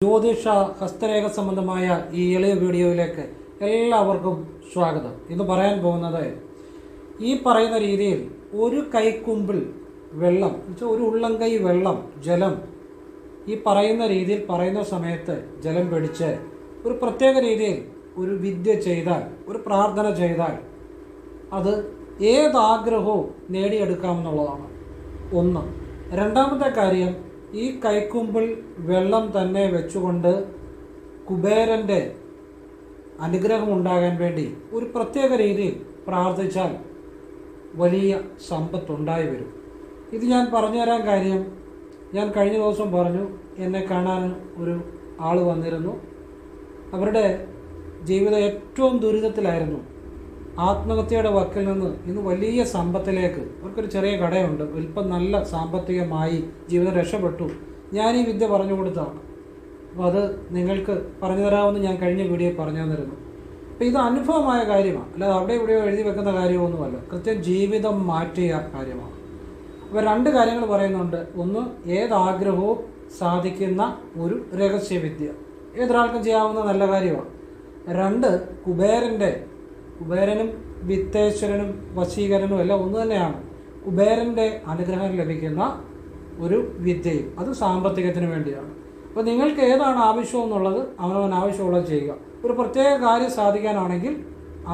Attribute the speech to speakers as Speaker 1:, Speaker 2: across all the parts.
Speaker 1: ജ്യോതിഷ ഹസ്തരേഖ സംബന്ധമായ ഈ എളിയ വീഡിയോയിലേക്ക് എല്ലാവർക്കും സ്വാഗതം. ഇന്ന് പറയാൻ പോകുന്നത് ഈ പറയുന്ന രീതിയിൽ ഒരു കൈക്കുമ്പിൾ വെള്ളം, ഒരു ഉള്ളംകൈ വെള്ളം, ജലം ഈ പറയുന്ന രീതിയിൽ പറയുന്ന സമയത്ത് ജലം പിടിച്ച് ഒരു പ്രത്യേക രീതിയിൽ ഒരു വിദ്യ ചെയ്താൽ, ഒരു പ്രാർത്ഥന ചെയ്താൽ അത് ഏതാഗ്രഹവും നേടിയെടുക്കാമെന്നുള്ളതാണ് ഒന്ന്. രണ്ടാമത്തെ കാര്യം, ഈ കൈക്കുമ്പിൾ വെള്ളം തന്നെ വെച്ചുകൊണ്ട് കുബേരൻ്റെ അനുഗ്രഹം ഉണ്ടാകാൻ വേണ്ടി ഒരു പ്രത്യേക രീതിയിൽ പ്രാർത്ഥിച്ചാൽ വലിയ സമ്പത്തുണ്ടായി വരും. ഇത് ഞാൻ പറഞ്ഞു തരാൻ കാര്യം, ഞാൻ കഴിഞ്ഞ ദിവസം പറഞ്ഞു, എന്നെ കാണാൻ ഒരു ആൾ വന്നിരുന്നു. അവരുടെ ജീവിതം ഏറ്റവും ദുരിതത്തിലായിരുന്നു. ആത്മഹത്യയുടെ വക്കിൽ നിന്ന് ഇന്ന് വലിയ സമ്പത്തിലേക്ക്, അവർക്കൊരു ചെറിയ കടയുണ്ട്, ഇപ്പം നല്ല സാമ്പത്തികമായി ജീവിതം രക്ഷപ്പെട്ടു. ഞാൻ ഈ വിദ്യ പറഞ്ഞു കൊടുത്തതാണ്. അപ്പോൾ അത് നിങ്ങൾക്ക് പറഞ്ഞു തരാമെന്ന് ഞാൻ കഴിഞ്ഞ വീഡിയോയിൽ പറഞ്ഞു തന്നിരുന്നു. അപ്പോൾ ഇത് അനുഭവമായ കാര്യമാണ്, അല്ലാതെ അവിടെ ഇവിടെയോ എഴുതി വെക്കുന്ന കാര്യമൊന്നുമല്ല, കൃത്യം ജീവിതം മാറ്റിയ കാര്യമാണ്. അപ്പോൾ രണ്ട് കാര്യങ്ങൾ പറയുന്നുണ്ട്. ഒന്ന്, ഏതാഗ്രഹവും സാധിക്കുന്ന ഒരു രഹസ്യവിദ്യ, ഏതൊരാൾക്കും ചെയ്യാവുന്ന നല്ല കാര്യമാണ്. രണ്ട്, കുബേരനും വിത്തേശ്വരനും വശീകരനും എല്ലാം ഒന്ന് തന്നെയാണ്. കുബേരൻ്റെ അനുഗ്രഹം ലഭിക്കുന്ന ഒരു വിദ്യയും, അത് സാമ്പത്തികത്തിന് വേണ്ടിയാണ്. അപ്പോൾ നിങ്ങൾക്ക് ഏതാണ് ആവശ്യം എന്നുള്ളത് അവനവൻ ആവശ്യമുള്ളത് ചെയ്യുക. ഒരു പ്രത്യേക കാര്യം സാധിക്കാനാണെങ്കിൽ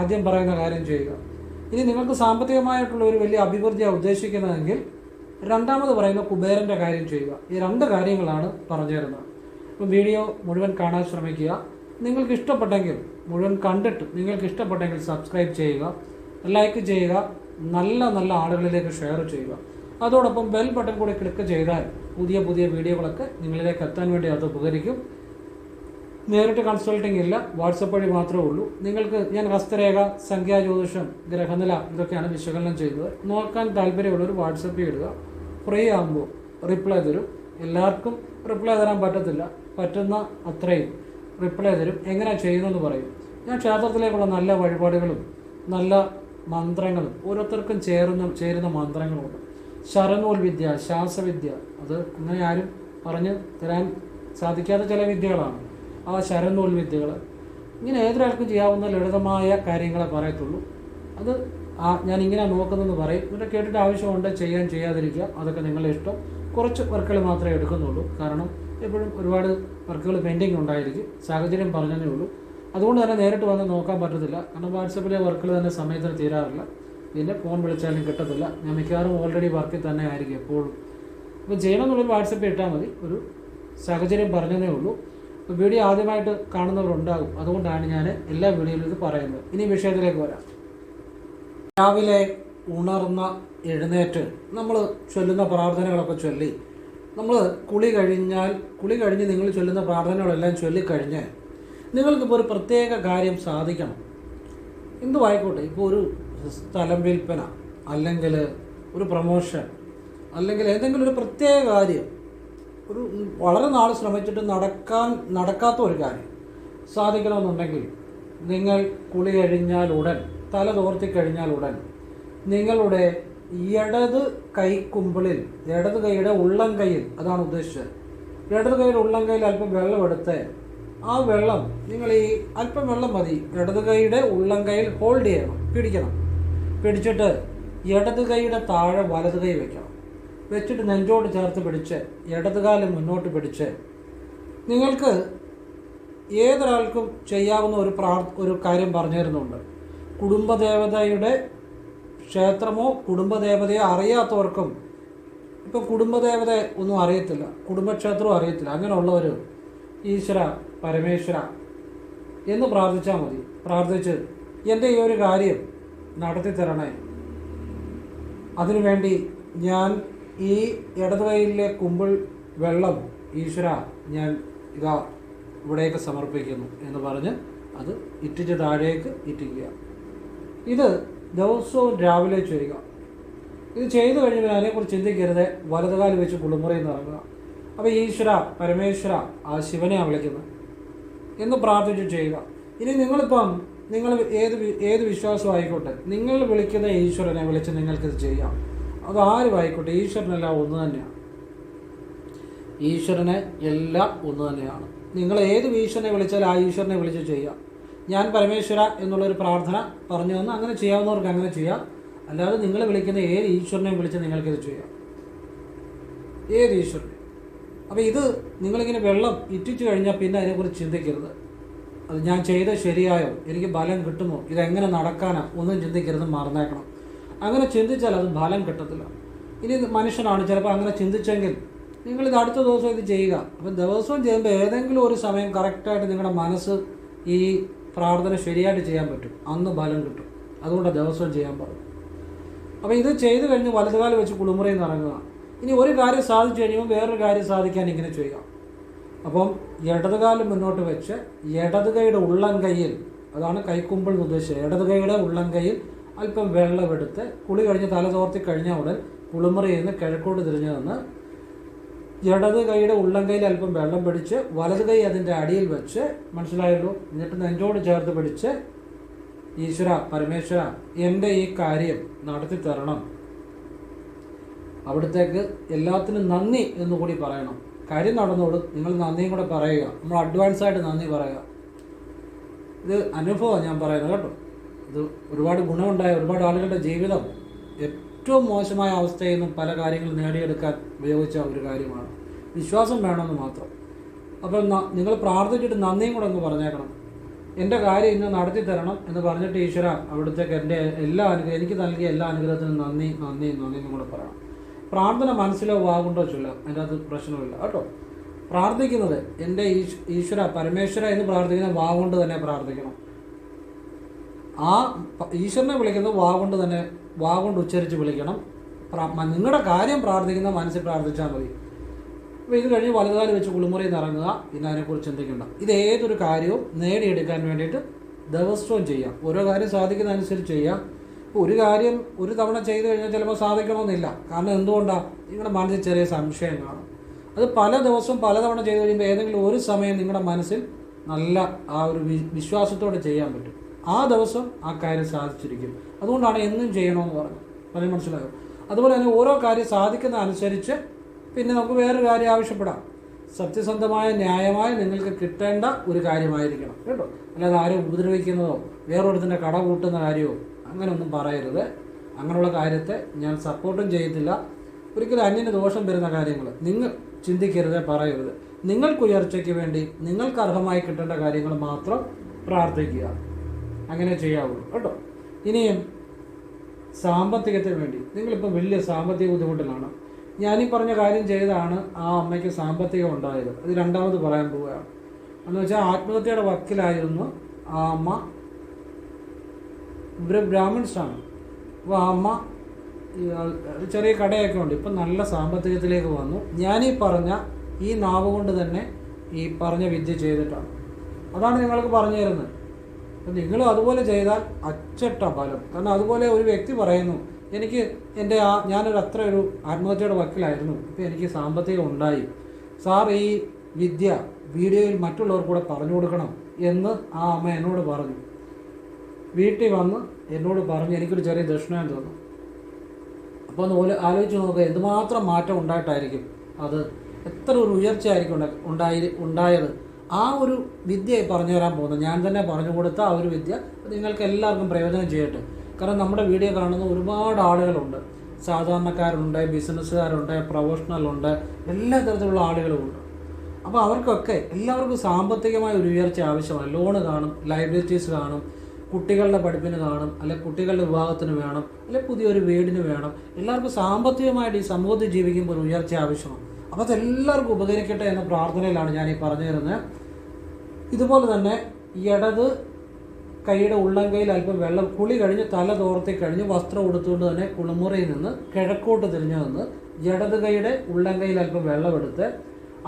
Speaker 1: ആദ്യം പറയുന്ന കാര്യം ചെയ്യുക. ഇനി നിങ്ങൾക്ക് സാമ്പത്തികമായിട്ടുള്ള ഒരു വലിയ അഭിവൃദ്ധിയാണ് ഉദ്ദേശിക്കുന്നതെങ്കിൽ രണ്ടാമത് പറയുന്ന കുബേരൻ്റെ കാര്യം ചെയ്യുക. ഈ രണ്ട് കാര്യങ്ങളാണ് പറഞ്ഞു തരുന്നത്. അപ്പോൾ വീഡിയോ മുഴുവൻ കാണാൻ ശ്രമിക്കുക. നിങ്ങൾക്ക് ഇഷ്ടപ്പെട്ടെങ്കിൽ മുഴുവൻ കണ്ടിട്ട് നിങ്ങൾക്ക് ഇഷ്ടപ്പെട്ടെങ്കിൽ സബ്സ്ക്രൈബ് ചെയ്യുക, ലൈക്ക് ചെയ്യുക, നല്ല നല്ല ആളുകളിലേക്ക് ഷെയർ ചെയ്യുക. അതോടൊപ്പം ബെൽ ബട്ടൺ കൂടി ക്ലിക്ക് ചെയ്താൽ പുതിയ പുതിയ വീഡിയോകളൊക്കെ നിങ്ങളിലേക്ക് എത്താൻ വേണ്ടി അത് ഉപകരിക്കും. നേരിട്ട് കൺസൾട്ടിംഗ് ഇല്ല, വാട്സപ്പ് വഴി മാത്രമേ ഉള്ളൂ. നിങ്ങൾക്ക് ഞാൻ ഹസ്തരേഖ, സംഖ്യാജ്യോതിഷം, ഗ്രഹനില ഇതൊക്കെയാണ് വിശകലനം ചെയ്യുന്നത്. നോക്കാൻ താല്പര്യമുള്ളവർ വാട്സപ്പിൽ ഇടുക. ഫ്രീ ആകുമ്പോൾ റിപ്ലൈ തരും. എല്ലാവർക്കും റിപ്ലൈ തരാൻ പറ്റത്തില്ല, പറ്റുന്ന അത്രയും റിപ്ലൈ തരും. എങ്ങനെ ചെയ്യുന്നതെന്ന് പറയും. ഞാൻ ക്ഷേത്രത്തിലേക്കുള്ള നല്ല വഴിപാടുകളും നല്ല മന്ത്രങ്ങളും ഓരോരുത്തർക്കും ചേരുന്ന മന്ത്രങ്ങളുണ്ട്. ശരനൂൽ വിദ്യ, ശാസ്ത്രവിദ്യ, അത് അങ്ങനെ ആരും പറഞ്ഞു തരാൻ സാധിക്കാത്ത ചില വിദ്യകളാണ്. ആ ശരനൂൽ വിദ്യകൾ ഇങ്ങനെ ഏതൊരാൾക്കും ചെയ്യാവുന്ന ലളിതമായ കാര്യങ്ങളെ പറയത്തുള്ളൂ. അത് ഞാൻ ഇങ്ങനെ നോക്കുന്നതെന്ന് പറയും. ഇവിടെ കേട്ടിട്ട് ആവശ്യമുണ്ട്, ചെയ്യാതിരിക്കുക, അതൊക്കെ നിങ്ങളുടെ ഇഷ്ടം. കുറച്ച് വർക്കുകൾ മാത്രമേ എടുക്കുന്നുള്ളൂ. കാരണം എപ്പോഴും ഒരുപാട് വർക്കുകൾ പെൻഡിങ് ഉണ്ടായിരിക്കും. സാഹചര്യം പറഞ്ഞതേ ഉള്ളൂ. അതുകൊണ്ട് തന്നെ നേരിട്ട് വന്ന് നോക്കാൻ പറ്റത്തില്ല. കാരണം വാട്സപ്പിലെ വർക്കുകൾ തന്നെ സമയത്തിന് തീരാറില്ല. പിന്നെ ഫോൺ വിളിച്ചാലും കിട്ടത്തില്ല. ഞാൻ മിക്കവാറും ഓൾറെഡി വർക്കിൽ തന്നെ ആയിരിക്കും എപ്പോഴും. അപ്പോൾ ചെയ്യണമെന്നുള്ളൊരു വാട്സപ്പിൽ ഇട്ടാൽ മതി. ഒരു സാഹചര്യം പറഞ്ഞതേ ഉള്ളൂ. അപ്പോൾ വീഡിയോ ആദ്യമായിട്ട് കാണുന്നവരുണ്ടാകും. അതുകൊണ്ടാണ് ഞാൻ എല്ലാ വീഡിയോയിലും ഇത് പറയുന്നത്. ഇനി വിഷയത്തിലേക്ക് വരാം. രാവിലെ ഉണർന്ന എഴുന്നേറ്റ് നമ്മൾ ചൊല്ലുന്ന പ്രാർത്ഥനകളൊക്കെ ചൊല്ലി, നമ്മൾ കുളി കഴിഞ്ഞ് നിങ്ങൾ ചൊല്ലുന്ന പ്രാർത്ഥനകളെല്ലാം ചൊല്ലിക്കഴിഞ്ഞ് നിങ്ങൾക്കിപ്പോൾ ഒരു പ്രത്യേക കാര്യം സാധിക്കണം. എന്തുമായിക്കോട്ടെ, ഇപ്പോൾ ഒരു സ്ഥലം വിൽപ്പന, അല്ലെങ്കിൽ ഒരു പ്രൊമോഷൻ, അല്ലെങ്കിൽ ഏതെങ്കിലും ഒരു പ്രത്യേക കാര്യം, ഒരു വളരെ നാൾ ശ്രമിച്ചിട്ട് നടക്കാത്ത ഒരു കാര്യം സാധിക്കണമെന്നുണ്ടെങ്കിൽ നിങ്ങൾ കുളി കഴിഞ്ഞാൽ ഉടൻ, തല തോർത്തിക്കഴിഞ്ഞാൽ ഉടൻ നിങ്ങളുടെ ഇടത് കൈക്കുമ്പിളിൽ, ഇടത് കൈയുടെ ഉള്ളം കൈയിൽ, അതാണ് ഉദ്ദേശിച്ചത്, ഇടത് കൈയുടെ ഉള്ളം കൈയിൽ അല്പം വെള്ളം എടുത്ത് ആ വെള്ളം നിങ്ങൾ ഈ അല്പം വെള്ളം മതി ഇടത് കൈയുടെ ഉള്ളം കൈയിൽ ഹോൾഡ് ചെയ്യണം, പിടിച്ചിട്ട് ഇടത് കൈയുടെ താഴെ വലത് കൈ വെക്കണം. വെച്ചിട്ട് നെഞ്ചോട് ചേർത്ത് പിടിച്ച് ഇടത് കാലം മുന്നോട്ട് പിടിച്ച്, നിങ്ങൾക്ക് ഏതൊരാൾക്കും ചെയ്യാവുന്ന ഒരു കാര്യം പറഞ്ഞു തരുന്നുണ്ട്. കുടുംബദേവതയുടെ ക്ഷേത്രമോ കുടുംബദേവതയോ അറിയാത്തവർക്കും, ഇപ്പം കുടുംബദേവത ഒന്നും അറിയത്തില്ല, കുടുംബക്ഷേത്രവും അറിയത്തില്ല, അങ്ങനെയുള്ളവർ ഈശ്വര പരമേശ്വര എന്ന് പ്രാർത്ഥിച്ചാൽ മതി. പ്രാർത്ഥിച്ച് എൻ്റെ ഈ ഒരു കാര്യം നടത്തി തരണേ, അതിനുവേണ്ടി ഞാൻ ഈ ഇടത് കൈയിലെ കുമ്പിൾ വെള്ളം ഈശ്വര ഞാൻ ഇതാ ഇവിടേക്ക് സമർപ്പിക്കുന്നു എന്ന് പറഞ്ഞ് അത് ഇറ്റിച്ച് താഴേക്ക് ഇറ്റിക്കുക. ഇത് ദിവസവും രാവിലെ ചെയ്യുക. ഇത് ചെയ്തു കഴിഞ്ഞാൽ അതിനെക്കുറിച്ച് ചിന്തിക്കരുത്, വലതുകാലം വെച്ച് കുളിമുറയിൽ നിന്ന് ഇറങ്ങുക. അപ്പോൾ ഈശ്വര പരമേശ്വര, ആ ശിവനെയാണ് വിളിക്കുന്നത് എന്ന് പ്രാർത്ഥിച്ച് ചെയ്യുക. ഇനി നിങ്ങൾ ഏത് വിശ്വാസമായിക്കോട്ടെ, നിങ്ങൾ വിളിക്കുന്ന ഈശ്വരനെ വിളിച്ച് നിങ്ങൾക്കിത് ചെയ്യാം. അത് ആരുമായിക്കോട്ടെ, ഈശ്വരനെല്ലാം ഒന്ന് തന്നെയാണ്. ഈശ്വരനെ എല്ലാം ഒന്ന് തന്നെയാണ്. നിങ്ങൾ ഏത് ഈശ്വരനെ വിളിച്ചാൽ ആ ഈശ്വരനെ വിളിച്ച് ചെയ്യാം. ഞാൻ പരമേശ്വര എന്നുള്ളൊരു പ്രാർത്ഥന പറഞ്ഞു തന്ന് അങ്ങനെ ചെയ്യാവുന്നവർക്ക് അങ്ങനെ ചെയ്യാം. അല്ലാതെ നിങ്ങൾ വിളിക്കുന്ന ഏത് ഈശ്വരനെയും വിളിച്ച് നിങ്ങൾക്കിത് ചെയ്യാം, ഏത് ഈശ്വരനെ. അപ്പോൾ ഇത് നിങ്ങളിങ്ങനെ വെള്ളം ഇറ്റിച്ചു കഴിഞ്ഞാൽ പിന്നെ അതിനെക്കുറിച്ച് ചിന്തിക്കരുത്. അത് ഞാൻ ചെയ്ത് ശരിയായോ, എനിക്ക് ബലം കിട്ടുമോ, ഇതെങ്ങനെ നടക്കാനോ ഒന്നും ചിന്തിക്കരുത്, മറന്നേക്കണം. അങ്ങനെ ചിന്തിച്ചാൽ അത് ഫലം കിട്ടത്തില്ല. ഇനി മനുഷ്യനാണ് ചിലപ്പോൾ അങ്ങനെ ചിന്തിച്ചെങ്കിൽ നിങ്ങളിത് അടുത്ത ദിവസം ഇത് ചെയ്യുക. അപ്പം ദിവസവും ചെയ്യുമ്പോൾ ഏതെങ്കിലും ഒരു സമയം കറക്റ്റായിട്ട് നിങ്ങളുടെ മനസ്സ് ഈ പ്രാർത്ഥന ശരിയായിട്ട് ചെയ്യാൻ പറ്റും, അന്ന് ഫലം കിട്ടും. അതുകൊണ്ടാണ് ദിവസവും ചെയ്യാൻ പറഞ്ഞു. അപ്പോൾ ഇത് ചെയ്ത് കഴിഞ്ഞ് വലതുകാലം വെച്ച് കുളിമുറിയിൽ നിന്ന് ഇറങ്ങുക. ഇനി ഒരു കാര്യം സാധിച്ചു കഴിയുമ്പോൾ വേറൊരു കാര്യം സാധിക്കാൻ ഇങ്ങനെ ചെയ്യുക. അപ്പം ഇടതുകാലം മുന്നോട്ട് വെച്ച് ഇടതുകൈയുടെ ഉള്ളംകൈയിൽ, അതാണ് കൈക്കുമ്പിൾ എന്ന് ഉദ്ദേശിച്ചത്, ഇടതുകൈയുടെ ഉള്ളംകൈയിൽ അല്പം വെള്ളമെടുത്ത് കുളി കഴിഞ്ഞ് തല തോർത്തി കഴിഞ്ഞ ഉടൻ കുളിമുറിയിൽ നിന്ന് കിഴക്കോട്ട് തിരിഞ്ഞു നിന്ന് ഇടത് കൈയുടെ ഉള്ളംകൈയിൽ അല്പം വെള്ളം പിടിച്ച് വലത് കൈ അതിൻ്റെ അടിയിൽ വെച്ച്, മനസ്സിലായല്ലോ, എന്നിട്ട് നെഞ്ചോട് ചേർത്ത് പിടിച്ച് ഈശ്വര പരമേശ്വര എൻ്റെ ഈ കാര്യം നടത്തി തരണം, അവിടത്തേക്ക് എല്ലാത്തിനും നന്ദി എന്നുകൂടി പറയണം. കാര്യം നടന്നോളൂ, നിങ്ങൾ നന്ദിയും കൂടെ പറയുക. നമ്മൾ അഡ്വാൻസായിട്ട് നന്ദി പറയുക. ഇത് അനുഭവമാണ് ഞാൻ പറയുന്നത് കേട്ടോ. ഇത് ഒരുപാട് ഗുണമുണ്ടായ ഒരുപാട് ആളുകളുടെ ജീവിതം ഏറ്റവും മോശമായ അവസ്ഥയിൽ നിന്നും പല കാര്യങ്ങളും നേടിയെടുക്കാൻ ഉപയോഗിച്ച ഒരു കാര്യമാണ്. വിശ്വാസം വേണമെന്ന് മാത്രം. അപ്പം നിങ്ങൾ പ്രാർത്ഥിച്ചിട്ട് നന്ദിയും കൂടെ ഒന്ന് പറഞ്ഞേക്കണം. എൻ്റെ കാര്യം ഇന്ന് നടത്തി തരണം എന്ന് പറഞ്ഞിട്ട് ഈശ്വര അവിടുത്തേക്ക് എൻ്റെ എല്ലാ എനിക്ക് നൽകിയ എല്ലാ അനുഗ്രഹത്തിനും നന്ദി നന്ദി നന്ദി എന്നും കൂടെ പറയണം. പ്രാർത്ഥന മനസ്സിലോ വാഗുണ്ടോ ചൊല്ലാം, അതിൻ്റെ അത് പ്രശ്നമില്ല കേട്ടോ. പ്രാർത്ഥിക്കുന്നത് എൻ്റെ ഈശ്വര പരമേശ്വര എന്ന് പ്രാർത്ഥിക്കുന്ന വാഗുകൊണ്ട് തന്നെ പ്രാർത്ഥിക്കണം. ആ ഈശ്വരനെ വിളിക്കുന്നത് വാഗുകൊണ്ട് തന്നെ, വാഗുകൊണ്ട് ഉച്ചരിച്ച് വിളിക്കണം. നിങ്ങളുടെ കാര്യം പ്രാർത്ഥിക്കുന്ന മനസ്സിൽ പ്രാർത്ഥിച്ചാൽ മതി. അപ്പോൾ ഇത് കഴിഞ്ഞ് വലതുകാലം വെച്ച് കുളിമുറിയിൽ നിന്ന് ഇറങ്ങുക, പിന്നെ അതിനെക്കുറിച്ച് ചിന്തിക്കേണ്ട. ഇത് ഏതൊരു കാര്യവും നേടിയെടുക്കാൻ വേണ്ടിയിട്ട് ദിവസവും ചെയ്യാം. ഓരോ കാര്യം സാധിക്കുന്നതനുസരിച്ച് ചെയ്യാം. ഒരു കാര്യം ഒരു തവണ ചെയ്ത് കഴിഞ്ഞാൽ ചിലപ്പോൾ സാധിക്കണമെന്നില്ല. കാരണം എന്തുകൊണ്ടാണ്? നിങ്ങളുടെ മനസ്സിൽ ചെറിയ സംശയം കാണും. അത് പല ദിവസവും പലതവണ ചെയ്ത് കഴിയുമ്പോൾ ഏതെങ്കിലും ഒരു സമയം നിങ്ങളുടെ മനസ്സിൽ നല്ല ആ ഒരു വിശ്വാസത്തോടെ ചെയ്യാൻ പറ്റും. ആ ദിവസം ആ കാര്യം സാധിച്ചിരിക്കും. അതുകൊണ്ടാണ് എന്നും ചെയ്യണമെന്ന് പറഞ്ഞു. വളരെ മനസ്സിലാകും. അതുപോലെ തന്നെ ഓരോ കാര്യം സാധിക്കുന്ന അനുസരിച്ച് പിന്നെ നമുക്ക് വേറൊരു കാര്യം ആവശ്യപ്പെടാം. സത്യസന്ധമായ ന്യായമായി നിങ്ങൾക്ക് കിട്ടേണ്ട ഒരു കാര്യമായിരിക്കണം കേട്ടോ. അല്ലാതെ ആരും ഉപദ്രവിക്കുന്നതോ വേറൊരുത്തിൻ്റെ കട കൂട്ടുന്ന കാര്യമോ അങ്ങനെയൊന്നും പറയരുത്. അങ്ങനെയുള്ള കാര്യത്തെ ഞാൻ സപ്പോർട്ടും ചെയ്യത്തില്ല. ഒരിക്കലും അന്യന് ദോഷം വരുന്ന കാര്യങ്ങൾ നിങ്ങൾ ചിന്തിക്കരുത്, പറയരുത്. നിങ്ങൾക്കുയർച്ചയ്ക്ക് വേണ്ടി നിങ്ങൾക്ക് അർഹമായി കിട്ടേണ്ട കാര്യങ്ങൾ മാത്രം പ്രാർത്ഥിക്കുക. അങ്ങനെ ചെയ്യാവുള്ളൂ കേട്ടോ. ഇനിയും സാമ്പത്തികത്തിന് വേണ്ടി നിങ്ങളിപ്പോൾ വലിയ സാമ്പത്തിക ബുദ്ധിമുട്ടിലാണ്. ഞാനീ പറഞ്ഞ കാര്യം ചെയ്താണ് ആ അമ്മയ്ക്ക് സാമ്പത്തികം ഉണ്ടായത്. ഇത് രണ്ടാമത് പറയാൻ പോവുകയാണ്. എന്ന് വെച്ചാൽ ആത്മഹത്യയുടെ വക്കിലായിരുന്നു ആ അമ്മ. ഇവർ ബ്രാഹ്മിൺസാണ്. അപ്പോൾ ആ അമ്മ ചെറിയ കടയൊക്കെ ഉണ്ട്. ഇപ്പം നല്ല സാമ്പത്തികത്തിലേക്ക് വന്നു. ഞാനീ പറഞ്ഞ ഈ നാവ് കൊണ്ട് തന്നെ ഈ പറഞ്ഞ വിദ്യ ചെയ്തിട്ടാണ്. അതാണ് നിങ്ങൾക്ക് പറഞ്ഞു തരുന്നത്. അപ്പം നിങ്ങളും അതുപോലെ ചെയ്താൽ അച്ചട്ട ഫലം. കാരണം അതുപോലെ ഒരു വ്യക്തി പറയുന്നു, എനിക്ക് എൻ്റെ ഞാനൊരു അത്ര ഒരു ആത്മഹത്യയുടെ വക്കിലായിരുന്നു, ഇപ്പോൾ എനിക്ക് സാമ്പത്തികം ഉണ്ടായി സാർ, ഈ വിദ്യ വീഡിയോയിൽ മറ്റുള്ളവർക്ക് കൂടെ പറഞ്ഞു കൊടുക്കണം എന്ന് ആ അമ്മ എന്നോട് പറഞ്ഞു. വീട്ടിൽ വന്ന് എന്നോട് പറഞ്ഞു, എനിക്കൊരു ചെറിയ ദക്ഷിണയും തോന്നും. അപ്പോൾ ഒന്ന് ആലോചിച്ച് നോക്കുക, എന്തുമാത്രം മാറ്റം ഉണ്ടായിട്ടായിരിക്കും അത്, എത്ര ഒരു ഉയർച്ച ആയിരിക്കും ഉണ്ടായത്. ആ ഒരു വിദ്യ പറഞ്ഞു തരാൻ പോകുന്നത് ഞാൻ തന്നെ പറഞ്ഞു കൊടുത്ത ആ ഒരു വിദ്യ നിങ്ങൾക്ക് എല്ലാവർക്കും പ്രയോജനം ചെയ്യട്ടെ. കാരണം നമ്മുടെ വീഡിയോ കാണുന്ന ഒരുപാട് ആളുകളുണ്ട്. സാധാരണക്കാരുണ്ട്, ബിസിനസ്സുകാരുണ്ട്, പ്രൊഫഷണലുണ്ട്, എല്ലാ തരത്തിലുള്ള ആളുകളുമുണ്ട്. അപ്പോൾ അവർക്കൊക്കെ എല്ലാവർക്കും സാമ്പത്തികമായ ഒരു ഉയർച്ച ആവശ്യമാണ്. ലോണ് കാണും, ലയബിലിറ്റീസ് കാണും, കുട്ടികളുടെ പഠിപ്പിന് കാണും, അല്ലെ കുട്ടികളുടെ വിവാഹത്തിന് വേണം, അല്ലെ പുതിയൊരു വീടിന് വേണം. എല്ലാവർക്കും സാമ്പത്തികമായിട്ട് ഈ സമൂഹത്തിൽ ജീവിക്കുമ്പോൾ ഒരു ഉയർച്ച ആവശ്യമാണ്. അപ്പോൾ അതെല്ലാവർക്കും ഉപകരിക്കട്ടെ എന്ന പ്രാർത്ഥനയിലാണ് ഞാൻ ഈ പറഞ്ഞു തരുന്നത്. ഇതുപോലെ തന്നെ ഇടത് കൈയുടെ ഉള്ളംകൈയിൽ അല്പം വെള്ളം, കുളി കഴിഞ്ഞ് തല തോർത്തി കഴിഞ്ഞ് വസ്ത്രം ഉടുത്തുകൊണ്ട് തന്നെ കുളിമുറിയിൽ നിന്ന് കിഴക്കോട്ട് തിരിഞ്ഞു നിന്ന് ഇടത് കൈയുടെ ഉള്ളംകൈയിൽ അല്പം വെള്ളമെടുത്ത്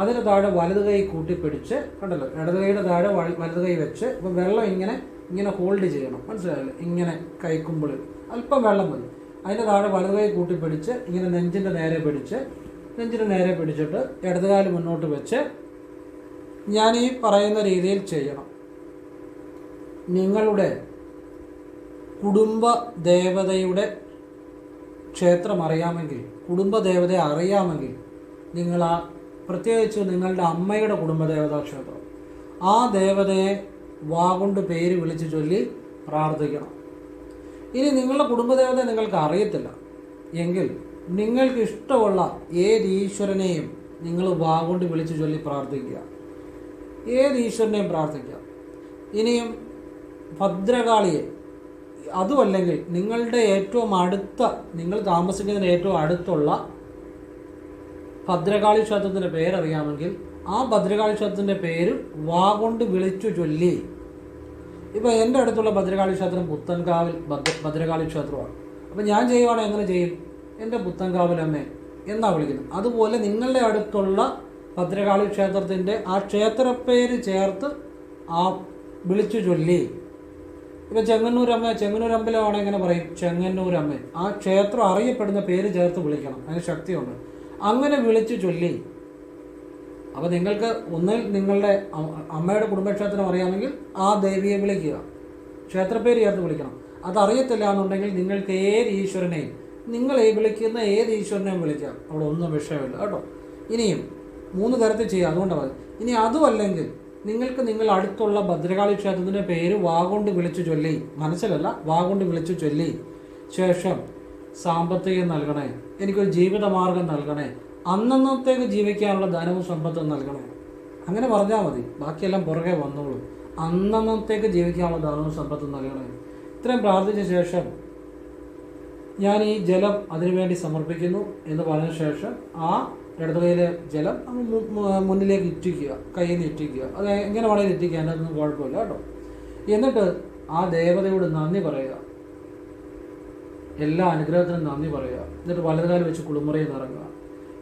Speaker 1: അതിന് താഴെ വലത് കൈ കൂട്ടിപ്പിടിച്ച്, കണ്ടല്ലോ, ഇടത് കൈയുടെ താഴെ വലത് കൈ വെച്ച് ഇപ്പം വെള്ളം ഇങ്ങനെ ഹോൾഡ് ചെയ്യണം, മനസ്സിലായല്ലോ. ഇങ്ങനെ കൈക്കുമ്പിളിൽ അല്പം വെള്ളം മതി. അതിൻ്റെ താഴെ വലത് കൈ കൂട്ടിപ്പിടിച്ച് ഇങ്ങനെ നെഞ്ചിൻ്റെ നേരെ പിടിച്ചിട്ട് ഇടതുകാല് മുന്നോട്ട് വെച്ച് ഞാൻ ഈ പറയുന്ന രീതിയിൽ ചെയ്യണം. നിങ്ങളുടെ കുടുംബ ദേവതയുടെ ക്ഷേത്രം അറിയാമെങ്കിൽ, കുടുംബദേവതയെ അറിയാമെങ്കിൽ, പ്രത്യേകിച്ച് നിങ്ങളുടെ അമ്മയുടെ കുടുംബദേവതാ ക്ഷേത്രം, ആ ദേവതയെ വാഗൊണ്ട് പേര് വിളിച്ച് ചൊല്ലി പ്രാർത്ഥിക്കണം. ഇനി നിങ്ങളുടെ കുടുംബദേവതയെ നിങ്ങൾക്ക് അറിയത്തില്ല എങ്കിൽ നിങ്ങൾക്ക് ഇഷ്ടമുള്ള ഏത് ഈശ്വരനെയും നിങ്ങൾ വാഗൊണ്ട് വിളിച്ച് ചൊല്ലി പ്രാർത്ഥിക്കുക. ഏത് ഈശ്വരനെയും പ്രാർത്ഥിക്കുക. ഇനിയും ഭദ്രകാളിയെ, അതുമല്ലെങ്കിൽ നിങ്ങളുടെ ഏറ്റവും അടുത്ത, നിങ്ങൾ താമസിക്കുന്നതിന് ഏറ്റവും അടുത്തുള്ള ഭദ്രകാളി ക്ഷേത്രത്തിൻ്റെ പേരറിയാമെങ്കിൽ ആ ഭദ്രകാളി ക്ഷേത്രത്തിൻ്റെ പേര് വാഗൊണ്ട് വിളിച്ചു ചൊല്ലി. ഇപ്പോൾ എൻ്റെ അടുത്തുള്ള ഭദ്രകാളി ക്ഷേത്രം പുത്തൻകാവിൽ ഭദ്രകാളി ക്ഷേത്രമാണ്. അപ്പോൾ ഞാൻ ചെയ്യുവാണെങ്കിൽ എങ്ങനെ ചെയ്യും? എൻ്റെ പുത്തൻകാവിലമ്മേ എന്നാണ് വിളിക്കുന്നത്. അതുപോലെ നിങ്ങളുടെ അടുത്തുള്ള ഭദ്രകാളി ക്ഷേത്രത്തിൻ്റെ ആ ക്ഷേത്രപ്പേര് ചേർത്ത് ആ വിളിച്ചു ചൊല്ലി. ഇപ്പോൾ ചെങ്ങന്നൂരമ്മ, ചെങ്ങന്നൂരമ്പലമാണ് എങ്ങനെ പറയും? ചെങ്ങന്നൂരമ്മ. ആ ക്ഷേത്രം അറിയപ്പെടുന്ന പേര് ചേർത്ത് വിളിക്കണം, അതിന് ശക്തിയുണ്ട്. അങ്ങനെ വിളിച്ചു ചൊല്ലി. അപ്പോൾ നിങ്ങൾക്ക് ഒന്നിൽ നിങ്ങളുടെ അമ്മയുടെ കുടുംബക്ഷേത്രം അറിയാമെങ്കിൽ ആ ദേവിയെ വിളിക്കുക, ക്ഷേത്രപ്പേര് ചേർത്ത് വിളിക്കണം. അതറിയത്തില്ല എന്നുണ്ടെങ്കിൽ നിങ്ങൾക്ക് ഏത് ഈശ്വരനെയും, നിങ്ങൾ ഈ വിളിക്കുന്ന ഏത് ഈശ്വരനെയും വിളിക്കാം, അവിടെ ഒന്നും വിഷയമില്ല കേട്ടോ. ഇനിയും 3 തരത്തിൽ ചെയ്യുക, അതുകൊണ്ടാണ്. ഇനി അതുമല്ലെങ്കിൽ നിങ്ങൾക്ക് നിങ്ങൾ അടുത്തുള്ള ഭദ്രകാളി ക്ഷേത്രത്തിൻ്റെ പേര് വാഗൊണ്ട് വിളിച്ചു ചൊല്ലി, മനസ്സിലല്ല, വാഗൊണ്ട് വിളിച്ചു ചൊല്ലി ശേഷം സാമ്പത്തികം നൽകണേ, എനിക്കൊരു ജീവിതമാർഗം നൽകണേ, അന്നന്നത്തേക്ക് ജീവിക്കാനുള്ള ധനവും സമ്പത്തും നൽകണേ, അങ്ങനെ പറഞ്ഞാൽ മതി, ബാക്കിയെല്ലാം പുറകെ വന്നോളൂ. അന്നന്നത്തേക്ക് ജീവിക്കാനുള്ള ധനവും സമ്പത്തും നൽകണേ. ഇത്രയും പ്രാർത്ഥിച്ച ശേഷം ഞാൻ ഈ ജലം അതിനുവേണ്ടി സമർപ്പിക്കുന്നു എന്ന് പറഞ്ഞ ശേഷം ആ ഇടത് കൈയിലെ ജലം മുന്നിലേക്ക് ഇറ്റിക്കുക, കയ്യിൽ നിന്ന് ഇറ്റിക്കുക. അത് എങ്ങനെ വേണമെങ്കിൽ ഇറ്റിക്കുക, എൻ്റെ ഒന്നും കുഴപ്പമില്ല കേട്ടോ. എന്നിട്ട് ആ ദേവതയോട് നന്ദി പറയുക, എല്ലാ അനുഗ്രഹത്തിനും നന്ദി പറയുക. എന്നിട്ട് വലതുകാലം വെച്ച് കുളിമുറിയിൽ ഇറങ്ങുക.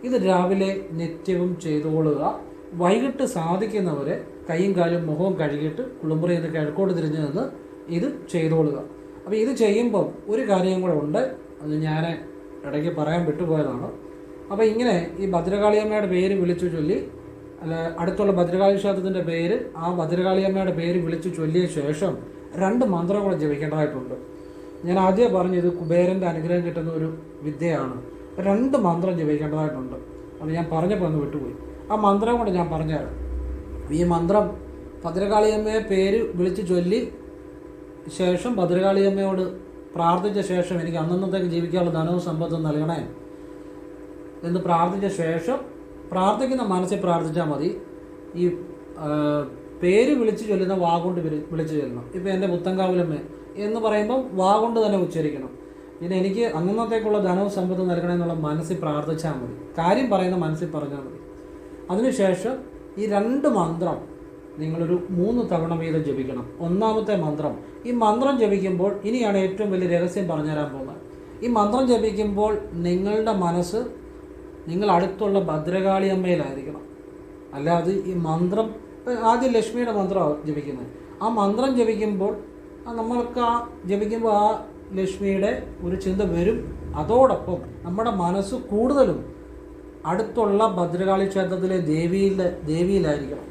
Speaker 1: ഇത് രാവിലെ നിത്യവും ചെയ്തുകൊള്ളുക. വൈകിട്ട് സാധിക്കുന്നവരെ കൈയും കാലും മുഖവും കഴുകിയിട്ട് കുളിമുറിയിൽ നിന്ന് കിഴക്കോട്ട് തിരിഞ്ഞു നിന്ന് ഇത് ചെയ്തുകൊള്ളുക. അപ്പോൾ ഇത് ചെയ്യുമ്പം ഒരു കാര്യം കൂടെ ഉണ്ട്, അത് ഞാൻ ഇടയ്ക്ക് പറയാൻ വിട്ടുപോയതാണ്. അപ്പോൾ ഇങ്ങനെ ഈ ഭദ്രകാളിയമ്മയുടെ പേര് വിളിച്ചു ചൊല്ലി, അല്ല അടുത്തുള്ള ഭദ്രകാളി ക്ഷേത്രത്തിൻ്റെ പേര്, ആ ഭദ്രകാളിയമ്മയുടെ പേര് വിളിച്ചു ചൊല്ലിയ ശേഷം 2 മന്ത്രം കൂടെ ജപിക്കേണ്ടതായിട്ടുണ്ട്. ഞാൻ ആദ്യം പറഞ്ഞു ഇത് കുബേരൻ്റെ അനുഗ്രഹം കിട്ടുന്ന ഒരു വിദ്യയാണ്. 2 മന്ത്രം ജപിക്കേണ്ടതായിട്ടുണ്ട്. അത് ഞാൻ പറഞ്ഞപ്പോൾ ഒന്ന് വിട്ടുപോയി. ആ മന്ത്രം കൂടെ ഞാൻ പറഞ്ഞുതരാം. ഈ മന്ത്രം ഭദ്രകാളിയമ്മയെ പേര് വിളിച്ച് ചൊല്ലി ശേഷം ഭദ്രകാളിയമ്മയോട് പ്രാർത്ഥിച്ച ശേഷം എനിക്ക് അന്നന്നത്തേക്ക് ജീവിക്കാനുള്ള ധനവും സമ്പത്തും നൽകണേ എന്ന് പ്രാർത്ഥിച്ച ശേഷം, പ്രാർത്ഥിക്കുന്ന മനസ്സിൽ പ്രാർത്ഥിച്ചാൽ മതി. ഈ പേര് വിളിച്ച് ചൊല്ലുന്ന വാഗൊണ്ട് വിളിച്ച് ചൊല്ലണം. ഇപ്പോൾ എൻ്റെ പുത്തൻകാവിലമ്മ എന്ന് പറയുമ്പം വാഗൊണ്ട് തന്നെ ഉച്ചരിക്കണം. പിന്നെ എനിക്ക് അന്നന്നത്തേക്കുള്ള ധനവും സമ്പത്തും നൽകണമെന്നുള്ള മനസ്സിൽ പ്രാർത്ഥിച്ചാൽ മതി. കാര്യം പറയുന്ന മനസ്സിൽ പറഞ്ഞാൽ മതി. അതിനുശേഷം ഈ 2 മന്ത്രം നിങ്ങളൊരു 3 തവണ വീതം ജപിക്കണം. 1ാമത്തെ മന്ത്രം, ഈ മന്ത്രം ജപിക്കുമ്പോൾ ഇനിയാണ് ഏറ്റവും വലിയ രഹസ്യം പറഞ്ഞുതരാൻ പോകുന്നത്. ഈ മന്ത്രം ജപിക്കുമ്പോൾ നിങ്ങളുടെ മനസ്സ് നിങ്ങൾ അടുത്തുള്ള ഭദ്രകാളി അമ്മയിലായിരിക്കണം. അല്ലാതെ ഈ മന്ത്രം, ആദ്യം ലക്ഷ്മിയുടെ മന്ത്രമാണ് ജപിക്കുന്നത്. ആ മന്ത്രം ജപിക്കുമ്പോൾ നമ്മൾക്ക് ജപിക്കുമ്പോൾ ആ ലക്ഷ്മിയുടെ ഒരു ചിന്ത വരും. അതോടൊപ്പം നമ്മുടെ മനസ്സ് കൂടുതലും അടുത്തുള്ള ഭദ്രകാളി ക്ഷേത്രത്തിലെ ദേവിയിലായിരിക്കണം.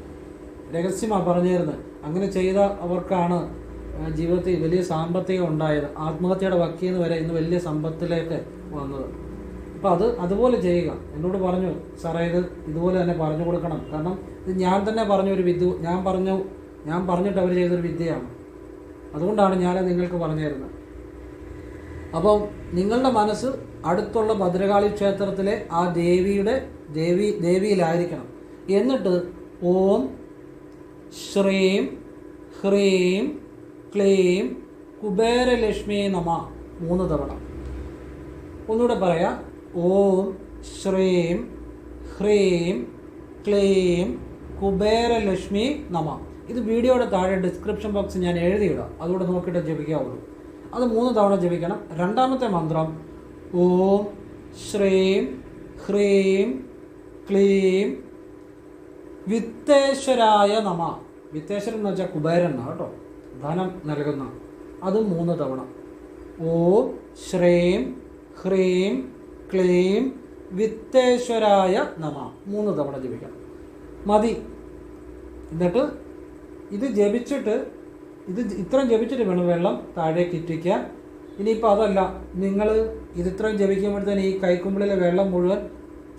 Speaker 1: രഹസ്യമാണ് പറഞ്ഞിരുന്നത്. അങ്ങനെ ചെയ്ത അവർക്കാണ് ജീവിതത്തിൽ വലിയ സാമ്പത്തികം ഉണ്ടായത്. ആത്മഹത്യയുടെ വക്കീന്ന് വരെ ഇന്ന് വലിയ സമ്പത്തിലേക്ക് വന്നത്. അപ്പോൾ അതുപോലെ ചെയ്യുക. എന്നോട് പറഞ്ഞു, സാറേ ഇതുപോലെ തന്നെ പറഞ്ഞു കൊടുക്കണം. കാരണം ഇത് ഞാൻ തന്നെ പറഞ്ഞൊരു വിദ്യ, ഞാൻ പറഞ്ഞിട്ട് അവർ ചെയ്തൊരു വിദ്യയാണ്. അതുകൊണ്ടാണ് ഞാൻ നിങ്ങൾക്ക് പറഞ്ഞു തരുന്നത്. അപ്പം നിങ്ങളുടെ മനസ്സ് അടുത്തുള്ള ഭദ്രകാളി ക്ഷേത്രത്തിലെ ആ ദേവിയിലായിരിക്കണം. എന്നിട്ട് ഓം ശ്രീം ഹ്രീം ക്ലീം കുബേരലക്ഷ്മി നമ 3 തവണ. ഒന്നുകൂടെ പറയാം. ഓം ശ്രീം ഹ്രീം ക്ലീം കുബേരലക്ഷ്മി നമ. ഇത് വീഡിയോയുടെ താഴെ ഡിസ്ക്രിപ്ഷൻ ബോക്സ് ഞാൻ എഴുതിയിടാം, അതുകൂടെ നോക്കിയിട്ട് ജപിക്കാവുള്ളൂ. അത് 3 തവണ ജപിക്കണം. 2ാമത്തെ മന്ത്രം ഓം ശ്രീം ഹ്രീം ക്ലീം വിത്തേശ്വരായ നമ. വിത്തേശ്വരൻ എന്ന് വെച്ചാൽ കുബേരൻ കേട്ടോ, ധനം നൽകുന്ന. അതും 3 തവണ. ഓം ശ്രീം ഹ്രീം ക്ലീം വിത്തേശ്വരായ നമ 3 തവണ ജപിക്കണം. മതി. എന്നിട്ട് ഇത് ജപിച്ചിട്ട് ഇത്രയും ജപിച്ചിട്ട് വേണം വെള്ളം താഴേക്ക് ഇറ്റിക്കാൻ. ഇനിയിപ്പോൾ അതല്ല, നിങ്ങൾ ഇത്രയും ജപിക്കുമ്പോഴത്തേന് ഈ കൈക്കുമ്പിളിലെ വെള്ളം മുഴുവൻ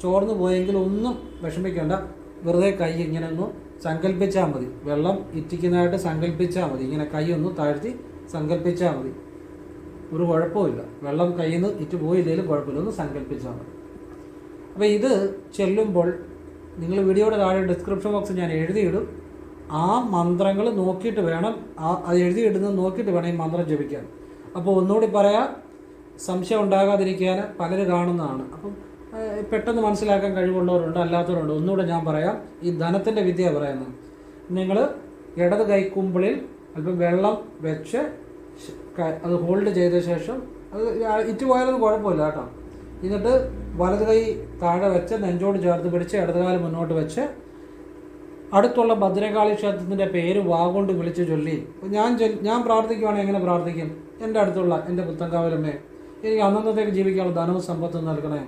Speaker 1: ചോർന്നു പോയെങ്കിൽ ഒന്നും വിഷമിക്കേണ്ട. വെറുതെ കൈ ഇങ്ങനെ ഒന്ന് സങ്കല്പിച്ചാൽ മതി. വെള്ളം ഇറ്റിക്കുന്നതായിട്ട് സങ്കല്പിച്ചാൽ മതി. ഇങ്ങനെ കൈയൊന്ന് താഴ്ത്തി സങ്കല്പിച്ചാൽ മതി. ഒരു കുഴപ്പമില്ല. വെള്ളം കയ്യിൽ നിന്ന് ഇറ്റ് പോയില്ലെങ്കിലും കുഴപ്പമില്ല, ഒന്ന് സങ്കല്പിച്ചാൽ മതി. അപ്പോൾ ഇത് ചെല്ലുമ്പോൾ നിങ്ങൾ വീഡിയോയുടെ താഴെ ഡിസ്ക്രിപ്ഷൻ ബോക്സിൽ ഞാൻ എഴുതിയിടും. ആ മന്ത്രങ്ങൾ നോക്കിയിട്ട് വേണം, അത് എഴുതിയിടുന്നത് നോക്കിയിട്ട് വേണം ഈ മന്ത്രം ജപിക്കാൻ. അപ്പോൾ ഒന്നുകൂടി പറയാം, സംശയം ഉണ്ടാകാതിരിക്കാൻ പലരും കാണുന്നതാണ്. അപ്പം പെട്ടെന്ന് മനസ്സിലാക്കാൻ കഴിവുള്ളവരുണ്ട്, അല്ലാത്തവരുണ്ട്. ഒന്നുകൂടെ ഞാൻ പറയാം. ഈ ധനത്തിൻ്റെ വിദ്യ പറയുന്നത്, നിങ്ങൾ ഇടത് കൈക്കുമ്പിളിൽ അല്പം വെള്ളം വെച്ച് അത് ഹോൾഡ് ചെയ്ത ശേഷം, അത് ഇറ്റ് പോയാലൊന്നും കുഴപ്പമില്ല കേട്ടോ. എന്നിട്ട് വലത് കൈ താഴെ വെച്ച് നെഞ്ചോട് ചേർത്ത് പിടിച്ച് ഇടത് കാലം മുന്നോട്ട് വെച്ച് അടുത്തുള്ള ഭദ്രകാളി ക്ഷേത്രത്തിൻ്റെ പേര് വാഗോണ്ട് വിളിച്ച് ചൊല്ലി. ഞാൻ പ്രാർത്ഥിക്കുവാണെങ്കിൽ എങ്ങനെ പ്രാർത്ഥിക്കും? എൻ്റെ അടുത്തുള്ള എൻ്റെ പുത്തൻകാവിലമ്മേ, എനിക്ക് അന്നന്നത്തേക്ക് ജീവിക്കാനുള്ള ധനവും സമ്പത്തും നൽകണേ,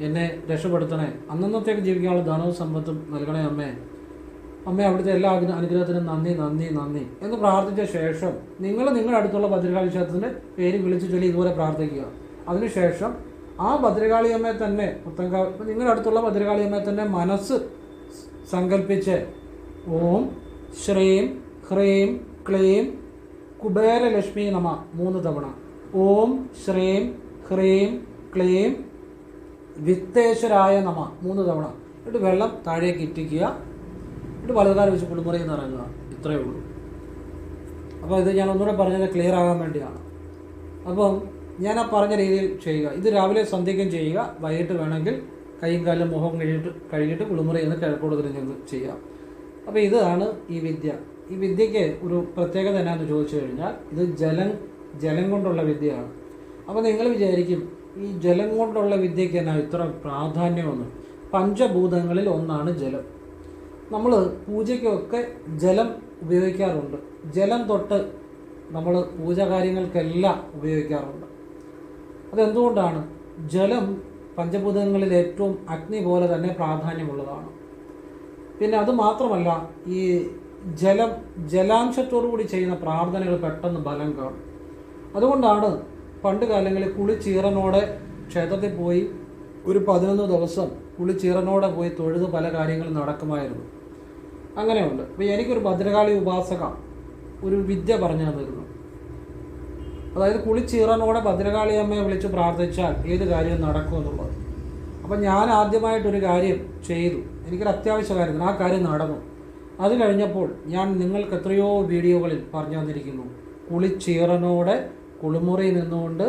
Speaker 1: എന്നെ രക്ഷപ്പെടുത്തണേ, അന്നന്നത്തേക്ക് ജീവിക്കാനുള്ള ധനവും സമ്പത്തും നൽകണേ അമ്മേ. അമ്മേ, അവിടുത്തെ എല്ലാ അനുഗ്രഹത്തിനും നന്ദി നന്ദി നന്ദി എന്ന് പ്രാർത്ഥിച്ച ശേഷം നിങ്ങളുടെ അടുത്തുള്ള ഭദ്രകാളി ക്ഷേത്രത്തിൻ്റെ പേര് വിളിച്ച് ചൊല്ലി ഇതുപോലെ പ്രാർത്ഥിക്കുക. അതിനുശേഷം ആ ഭദ്രകാളിയമ്മയെ തന്നെ നിങ്ങളുടെ അടുത്തുള്ള ഭദ്രകാളിയമ്മയെ തന്നെ മനസ്സ് സങ്കല്പിച്ച് ഓം ശ്രീം ഹ്രീം ക്ലീം കുബേരലക്ഷ്മി നമ 3 തവണ, ഓം ശ്രീം ഹ്രീം ക്ലീം വിത്തേശ്വരായ നമ 3 തവണ. എന്നിട്ട് വെള്ളം താഴേക്ക് ഇറ്റിക്കുക. എന്നിട്ട് വലതുകാലം വെച്ച് കുളിമുറിയിൽ നിന്ന് ഇറങ്ങുക. ഇത്രയേ ഉള്ളൂ. അപ്പോൾ ഇത് ഞാൻ ഒന്നുകൂടെ പറഞ്ഞത് ക്ലിയർ ആകാൻ വേണ്ടിയാണ്. അപ്പം ഞാൻ ആ പറഞ്ഞ രീതിയിൽ ചെയ്യുക. ഇത് രാവിലെ സന്ധ്യയ്ക്കും ചെയ്യുക. വൈകിട്ട് വേണമെങ്കിൽ കൈയും കാലും മുഖം കഴുകിയിട്ട് കുളിമുറിയിൽ നിന്ന് കിഴക്കോട് തിരിഞ്ഞ് ചെയ്യാം. അപ്പോൾ ഇതാണ് ഈ വിദ്യ. ഈ വിദ്യയ്ക്ക് ഒരു പ്രത്യേകത എന്നാന്ന് ചോദിച്ചു കഴിഞ്ഞാൽ, ഇത് ജലം കൊണ്ടുള്ള വിദ്യയാണ്. അപ്പോൾ നിങ്ങൾ വിചാരിക്കും, ഈ ജലം കൊണ്ടുള്ള വിദ്യയ്ക്ക് എന്നാ ഇത്ര പ്രാധാന്യമെന്ന്. പഞ്ചഭൂതങ്ങളിൽ ഒന്നാണ് ജലം. നമ്മൾ പൂജയ്ക്കൊക്കെ ജലം ഉപയോഗിക്കാറുണ്ട്. ജലം തൊട്ട് നമ്മൾ പൂജാകാര്യങ്ങൾക്കെല്ലാം ഉപയോഗിക്കാറുണ്ട്. അതെന്തുകൊണ്ടാണ്? ജലം പഞ്ചഭൂതങ്ങളിൽ ഏറ്റവും അഗ്നി പോലെ തന്നെ പ്രാധാന്യമുള്ളതാണ്. പിന്നെ അത് മാത്രമല്ല, ഈ ജലാംശത്തോടു കൂടി ചെയ്യുന്ന പ്രാർത്ഥനകൾ പെട്ടെന്ന് ഫലം കാണും. അതുകൊണ്ടാണ് പണ്ട് കാലങ്ങളിൽ കുളിച്ചീറനോടെ ക്ഷേത്രത്തിൽ പോയി ഒരു 11 ദിവസം കുളിച്ചീറനോടെ പോയി തൊഴുത് പല കാര്യങ്ങളും നടക്കുമായിരുന്നു. അങ്ങനെയുണ്ട്. അപ്പോൾ എനിക്കൊരു ഭദ്രകാളി ഉപാസക ഒരു വിദ്യ പറഞ്ഞു തന്നിരുന്നു. അതായത് കുളിച്ചീറനോടെ ഭദ്രകാളി അമ്മയെ വിളിച്ച് പ്രാർത്ഥിച്ചാൽ ഏത് കാര്യവും നടക്കുമെന്നുള്ളത്. അപ്പം ഞാൻ ആദ്യമായിട്ടൊരു കാര്യം ചെയ്തു. എനിക്കൊരു അത്യാവശ്യ കാര്യം, ആ കാര്യം നടന്നു. അത് കഴിഞ്ഞപ്പോൾ ഞാൻ നിങ്ങൾക്ക് എത്രയോ വീഡിയോകളിൽ പറഞ്ഞു തന്നിരിക്കുന്നു. കുളിച്ചീറനോടെ കുളിമുറിയിൽ നിന്നുകൊണ്ട്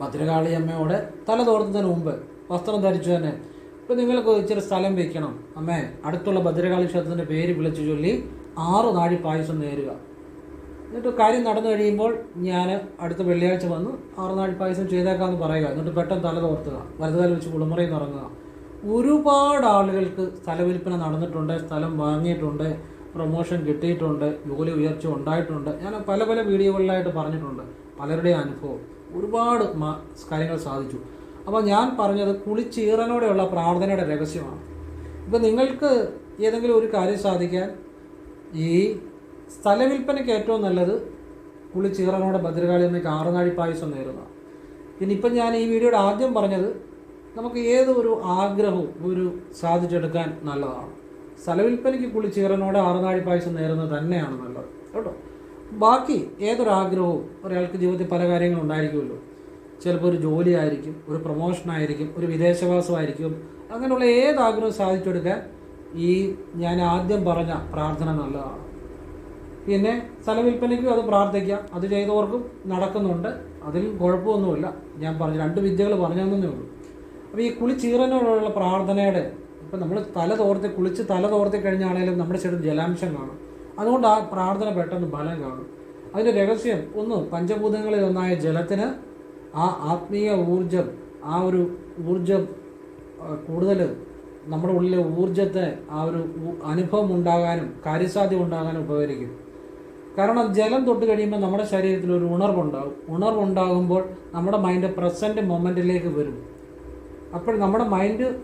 Speaker 1: ഭദ്രകാളി അമ്മയോടെ തല തോർത്തുന്നതിന് മുമ്പ് വസ്ത്രം ധരിച്ചു തന്നെ, ഇപ്പോൾ നിങ്ങൾക്ക് ഇച്ചിരി സ്ഥലം വയ്ക്കണം, അമ്മേ അടുത്തുള്ള ഭദ്രകാളി ക്ഷേത്രത്തിൻ്റെ പേര് വിളിച്ചു ചൊല്ലി 6 നാഴി പായസം നേരുക. എന്നിട്ട് കാര്യം നടന്നു കഴിയുമ്പോൾ ഞാൻ അടുത്ത വെള്ളിയാഴ്ച വന്ന് 6 നാഴി പായസം ചെയ്തേക്കാമെന്ന് പറയുക. എന്നിട്ട് പെട്ടെന്ന് തല തോർത്തുക, വലതുകാലം വെച്ച് കുളിമുറയിൽ നിന്ന് ഇറങ്ങുക. ഒരുപാട് ആളുകൾക്ക് സ്ഥലവിൽപ്പന നടന്നിട്ടുണ്ട്, സ്ഥലം വാങ്ങിയിട്ടുണ്ട്, പ്രൊമോഷൻ കിട്ടിയിട്ടുണ്ട്, ജോലി ഉയർച്ച ഉണ്ടായിട്ടുണ്ട്. ഞാൻ പല വീഡിയോകളിലായിട്ട് പറഞ്ഞിട്ടുണ്ട് പലരുടെയും അനുഭവം. ഒരുപാട് കാര്യങ്ങൾ സാധിച്ചു. അപ്പോൾ ഞാൻ പറഞ്ഞത് കുളിച്ചീറനോടെയുള്ള പ്രാർത്ഥനയുടെ രഹസ്യമാണ്. ഇപ്പം നിങ്ങൾക്ക് ഏതെങ്കിലും ഒരു കാര്യം സാധിക്കാൻ ഈ സ്ഥലവിൽപ്പനയ്ക്ക് ഏറ്റവും നല്ലത് കുളിച്ചീറനോടെ ഭദ്രകാളി അമ്മയ്ക്ക് 6 നാഴി പായസം നേരുന്നതാണ്. പിന്നെ ഇപ്പം ഞാൻ ഈ വീഡിയോയുടെ ആദ്യം പറഞ്ഞത് നമുക്ക് ഏതൊരു ആഗ്രഹവും ഒരു സാധിച്ചെടുക്കാൻ നല്ലതാണ്. സ്ഥലവിൽപ്പനയ്ക്ക് കുളിച്ചീറനോടെ 6 നാഴി പായസം നേരുന്നത് തന്നെയാണ് നല്ലത് കേട്ടോ. ബാക്കി ഏതൊരാഗ്രഹവും ഒരാൾക്ക് ജീവിതത്തിൽ പല കാര്യങ്ങളും ഉണ്ടായിരിക്കുമല്ലോ. ചിലപ്പോൾ ഒരു ജോലി ആയിരിക്കും, ഒരു പ്രൊമോഷനായിരിക്കും, ഒരു വിദേശവാസമായിരിക്കും. അങ്ങനെയുള്ള ഏതാഗ്രഹവും സാധിച്ചെടുക്കാൻ ഈ ഞാൻ ആദ്യം പറഞ്ഞ പ്രാർത്ഥന നല്ലതാണ്. പിന്നെ സ്ഥലവിൽപ്പനയ്ക്കും അത് പ്രാർത്ഥിക്കാം. അത് ചെയ്തവർക്കും നടക്കുന്നുണ്ട്, അതിൽ കുഴപ്പമൊന്നുമില്ല. ഞാൻ പറഞ്ഞു 2 വിദ്യകൾ പറഞ്ഞു തന്നേ ഉള്ളൂ. അപ്പോൾ ഈ കുളിച്ചീറനോടുള്ള പ്രാർത്ഥനയുടെ ഇപ്പം നമ്മൾ കുളിച്ച് തല തോർത്തി കഴിഞ്ഞാണെങ്കിലും നമ്മുടെ ശരീരത്തിൽ ജലാംശം കാണും. അതുകൊണ്ട് ആ പ്രാർത്ഥന പെട്ടെന്ന് ഫലം കാണും. അതിൻ്റെ രഹസ്യം ഒന്ന്, പഞ്ചഭൂതങ്ങളിൽ ഒന്നായ ജലത്തിന് ആ ആത്മീയ ഊർജം, ആ ഒരു ഊർജം കൂടുതൽ നമ്മുടെ ഉള്ളിലെ ഊർജത്തെ ആ ഒരു അനുഭവം ഉണ്ടാകാനും കാര്യസാധ്യം ഉണ്ടാകാനും ഉപകരിക്കും. കാരണം ജലം തൊട്ട് കഴിയുമ്പോൾ നമ്മുടെ ശരീരത്തിൽ ഒരു ഉണർവുണ്ടാകും. ഉണർവുണ്ടാകുമ്പോൾ നമ്മുടെ മൈൻഡ് പ്രസൻറ്റ് മൊമെൻറ്റിലേക്ക് വരും. അപ്പോൾ നമ്മുടെ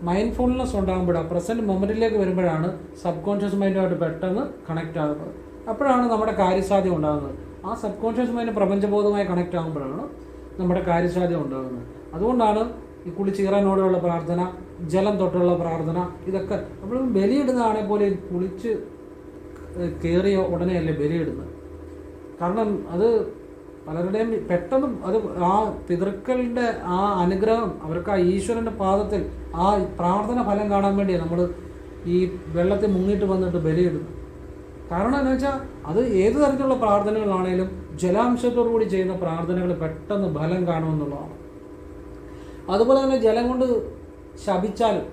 Speaker 1: മൈൻഡ്ഫുൾനെസ് ഉണ്ടാകുമ്പോൾ ആ പ്രസൻറ്റ് മൊമെൻറ്റിലേക്ക് വരുമ്പോഴാണ് സബ് കോൺഷ്യസ് മൈൻഡുമായിട്ട് പെട്ടെന്ന് കണക്റ്റ് ആകുന്നത്. അപ്പോഴാണ് നമ്മുടെ കാര്യസാധ്യം ഉണ്ടാകുന്നത്. ആ സബ് കോൺഷ്യസ് മൈൻഡ് പ്രപഞ്ചബോധമായി കണക്റ്റ് ആകുമ്പോഴാണ് നമ്മുടെ കാര്യസാധ്യം ഉണ്ടാകുന്നത്. അതുകൊണ്ടാണ് ഈ കുളിച്ചീറനോടുള്ള പ്രാർത്ഥന ജലം തൊട്ടുള്ള പ്രാർത്ഥന, ഇതൊക്കെ നമ്മൾ ബലിയിടുന്നതാണെങ്കിൽ പോലും കുളിച്ച് കയറിയ ഉടനെയല്ലേ ബലിയിടുന്നത്. കാരണം അത് പലരുടെയും പെട്ടെന്ന് അത് ആ പിതൃക്കളുടെ ആ അനുഗ്രഹം അവർക്ക് ആ ഈശ്വരൻ്റെ പാദത്തിൽ ആ പ്രാർത്ഥന ഫലം കാണാൻ വേണ്ടിയാണ് നമ്മൾ ഈ വെള്ളത്തിൽ മുങ്ങിയിട്ട് വന്നിട്ട് ബലിയിടുന്നത്. കാരണം എന്ന് വെച്ചാൽ അത് ഏത് തരത്തിലുള്ള പ്രാർത്ഥനകളാണേലും ജലാംശത്തോടു കൂടി ചെയ്യുന്ന പ്രാർത്ഥനകൾ പെട്ടെന്ന് ഫലം കാണുമെന്നുള്ളതാണ്. അതുപോലെ തന്നെ ജലം കൊണ്ട് ശപിച്ചാലും,